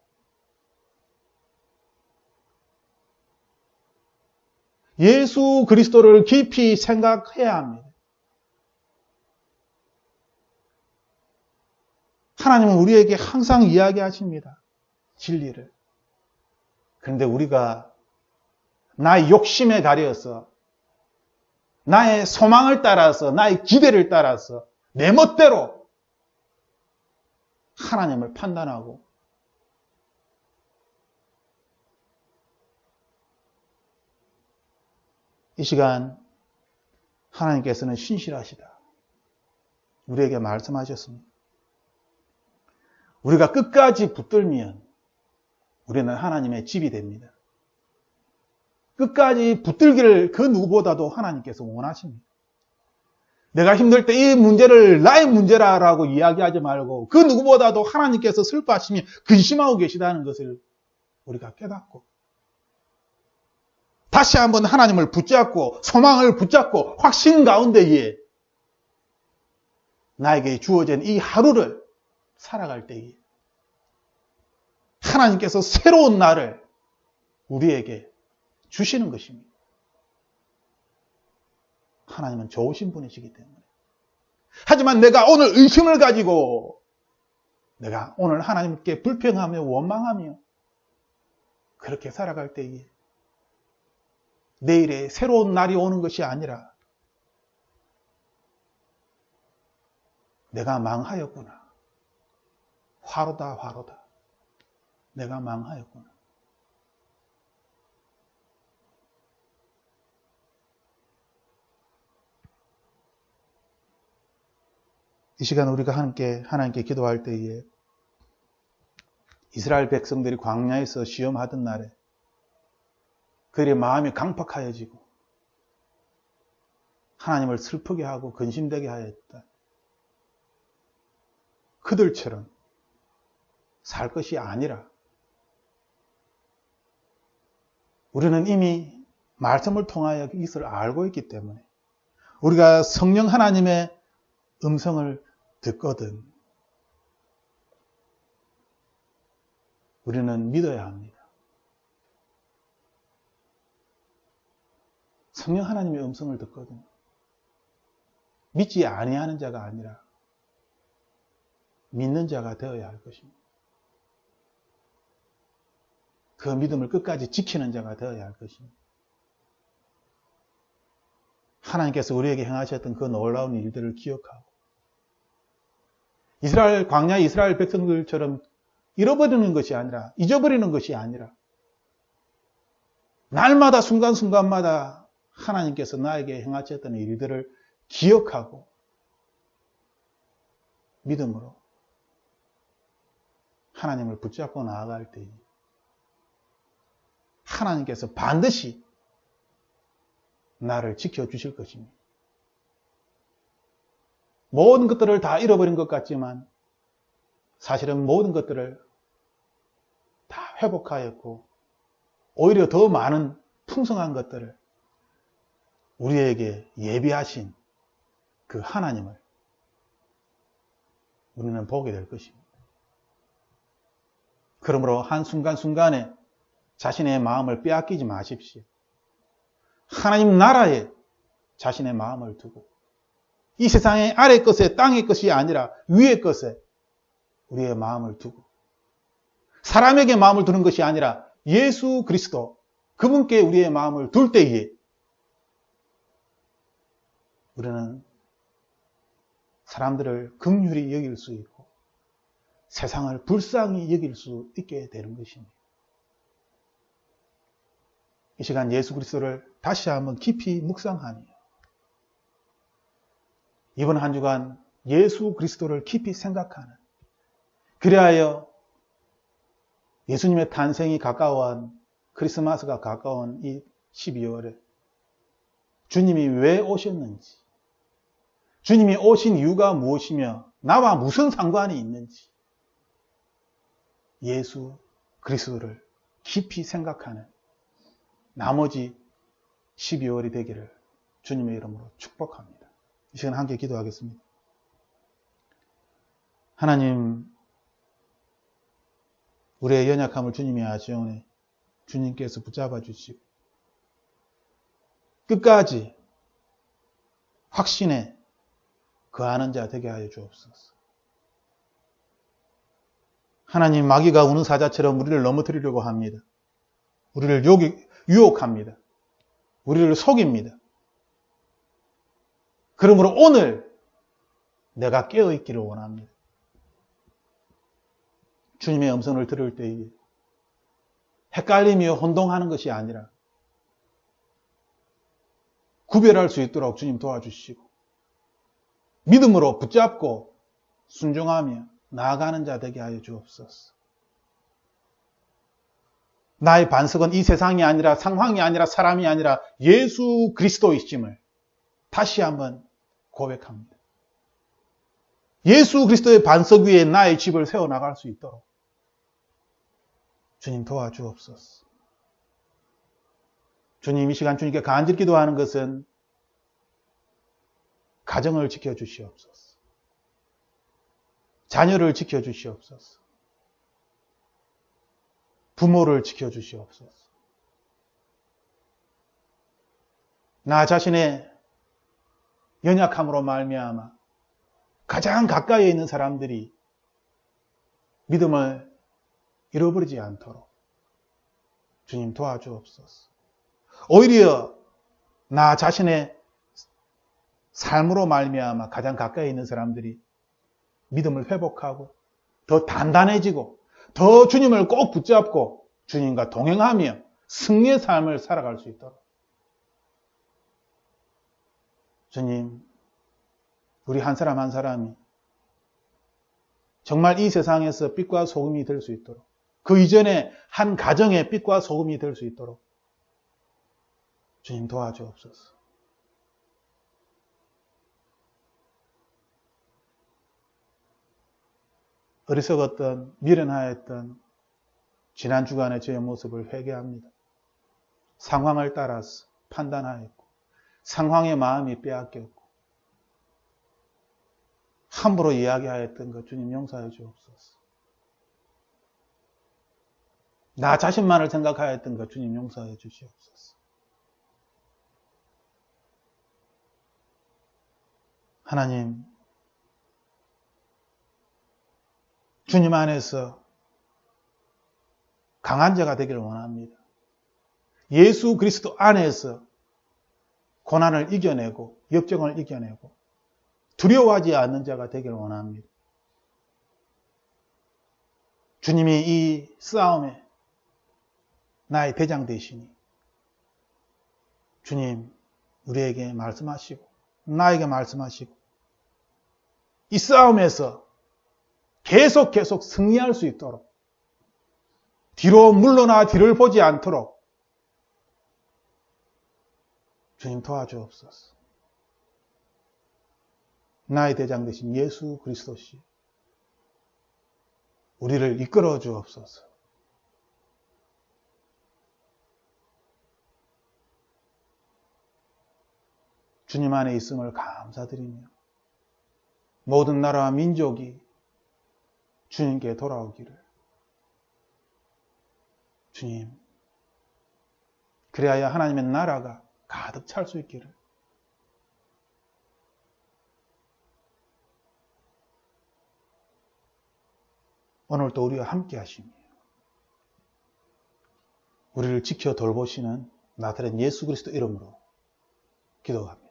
Speaker 1: 예수 그리스도를 깊이 생각해야 합니다. 하나님은 우리에게 항상 이야기하십니다. 진리를. 그런데 우리가 나의 욕심에 가려서 나의 소망을 따라서, 나의 기대를 따라서 내 멋대로 하나님을 판단하고 이 시간 하나님께서는 신실하시다. 우리에게 말씀하셨습니다. 우리가 끝까지 붙들면 우리는 하나님의 집이 됩니다. 끝까지 붙들기를 그 누구보다도 하나님께서 원하십니다. 내가 힘들 때 이 문제를 나의 문제라고 이야기하지 말고 그 누구보다도 하나님께서 슬퍼하시며 근심하고 계시다는 것을 우리가 깨닫고 다시 한번 하나님을 붙잡고 소망을 붙잡고 확신 가운데에 나에게 주어진 이 하루를 살아갈 때에 하나님께서 새로운 날을 우리에게 주시는 것입니다. 하나님은 좋으신 분이시기 때문에. 하지만 내가 오늘 의심을 가지고 내가 오늘 하나님께 불평하며 원망하며 그렇게 살아갈 때에 내일에 새로운 날이 오는 것이 아니라 내가 망하였구나. 화로다 화로다. 내가 망하였구나. 이 시간 우리가 함께 하나님께 기도할 때에 이스라엘 백성들이 광야에서 시험하던 날에 그들의 마음이 강팍하여지고 하나님을 슬프게 하고 근심되게 하였다. 그들처럼 살 것이 아니라 우리는 이미 말씀을 통하여 이것을 알고 있기 때문에 우리가 성령 하나님의 음성을 듣거든 우리는 믿어야 합니다. 성령 하나님의 음성을 듣거든 믿지 아니하는 자가 아니라 믿는 자가 되어야 할 것입니다. 그 믿음을 끝까지 지키는 자가 되어야 할 것입니다. 하나님께서 우리에게 행하셨던 그 놀라운 일들을 기억하고 광야의 이스라엘 백성들처럼 잃어버리는 것이 아니라 잊어버리는 것이 아니라 날마다 순간순간마다 하나님께서 나에게 행하셨던 일들을 기억하고 믿음으로 하나님을 붙잡고 나아갈 때 하나님께서 반드시 나를 지켜주실 것입니다. 모든 것들을 다 잃어버린 것 같지만 사실은 모든 것들을 다 회복하였고 오히려 더 많은 풍성한 것들을 우리에게 예비하신 그 하나님을 우리는 보게 될 것입니다. 그러므로 한순간순간에 자신의 마음을 빼앗기지 마십시오. 하나님 나라에 자신의 마음을 두고 이 세상의 아래 것에 땅의 것이 아니라 위의 것에 우리의 마음을 두고 사람에게 마음을 두는 것이 아니라 예수 그리스도 그분께 우리의 마음을 둘 때에 우리는 사람들을 긍휼히 여길 수 있고 세상을 불쌍히 여길 수 있게 되는 것입니다. 이 시간 예수 그리스도를 다시 한번 깊이 묵상하며 이번 한 주간 예수 그리스도를 깊이 생각하는 그리하여 예수님의 탄생이 가까운 크리스마스가 가까운 이 12월에 주님이 왜 오셨는지 주님이 오신 이유가 무엇이며 나와 무슨 상관이 있는지 예수 그리스도를 깊이 생각하는 나머지 12월이 되기를 주님의 이름으로 축복합니다. 이 시간 함께 기도하겠습니다. 하나님, 우리의 연약함을 주님이 아시오니 주님께서 붙잡아 주시고 끝까지 확신에 거하는 자 되게 하여 주옵소서. 하나님, 마귀가 우는 사자처럼 우리를 넘어뜨리려고 합니다. 우리를 유혹합니다. 우리를 속입니다. 그러므로 오늘 내가 깨어있기를 원합니다. 주님의 음성을 들을 때에 헷갈리며 혼동하는 것이 아니라 구별할 수 있도록 주님 도와주시고 믿음으로 붙잡고 순종하며 나아가는 자 되게 하여 주옵소서. 나의 반석은 이 세상이 아니라 상황이 아니라 사람이 아니라 예수 그리스도이심을 다시 한번 고백합니다. 예수 그리스도의 반석 위에 나의 집을 세워나갈 수 있도록 주님 도와주옵소서. 주님, 이 시간 주님께 간절히 기도하는 것은 가정을 지켜주시옵소서. 자녀를 지켜주시옵소서. 부모를 지켜주시옵소서. 나 자신의 연약함으로 말미암아 가장 가까이에 있는 사람들이 믿음을 잃어버리지 않도록 주님 도와주옵소서. 오히려 나 자신의 삶으로 말미암아 가장 가까이 있는 사람들이 믿음을 회복하고 더 단단해지고 더 주님을 꼭 붙잡고 주님과 동행하며 승리의 삶을 살아갈 수 있도록 주님, 우리 한 사람 한 사람이 정말 이 세상에서 빛과 소금이 될 수 있도록 그 이전에 한 가정의 빛과 소금이 될 수 있도록 주님 도와주옵소서. 어리석었던 미련하였던 지난 주간의 저의 모습을 회개합니다. 상황을 따라서 판단하였고 상황의 마음이 빼앗겼고 함부로 이야기하였던 것 주님 용서해 주옵소서. 나 자신만을 생각하였던 것 주님 용서해 주시옵소서. 하나님, 주님 안에서 강한 자가 되기를 원합니다. 예수 그리스도 안에서 고난을 이겨내고 역경을 이겨내고 두려워하지 않는 자가 되기를 원합니다. 주님이 이 싸움에 나의 대장 되시니 주님 우리에게 말씀하시고 나에게 말씀하시고 이 싸움에서 계속 승리할 수 있도록 뒤로 물러나 뒤를 보지 않도록 주님 도와주옵소서. 나의 대장 되신 예수 그리스도시 우리를 이끌어 주옵소서. 주님 안에 있음을 감사드리며 모든 나라와 민족이 주님께 돌아오기를 주님 그래야 하나님의 나라가 가득 찰 수 있기를 오늘도 우리와 함께 하시며 우리를 지켜 돌보시는 나사렛 예수 그리스도 이름으로 기도합니다.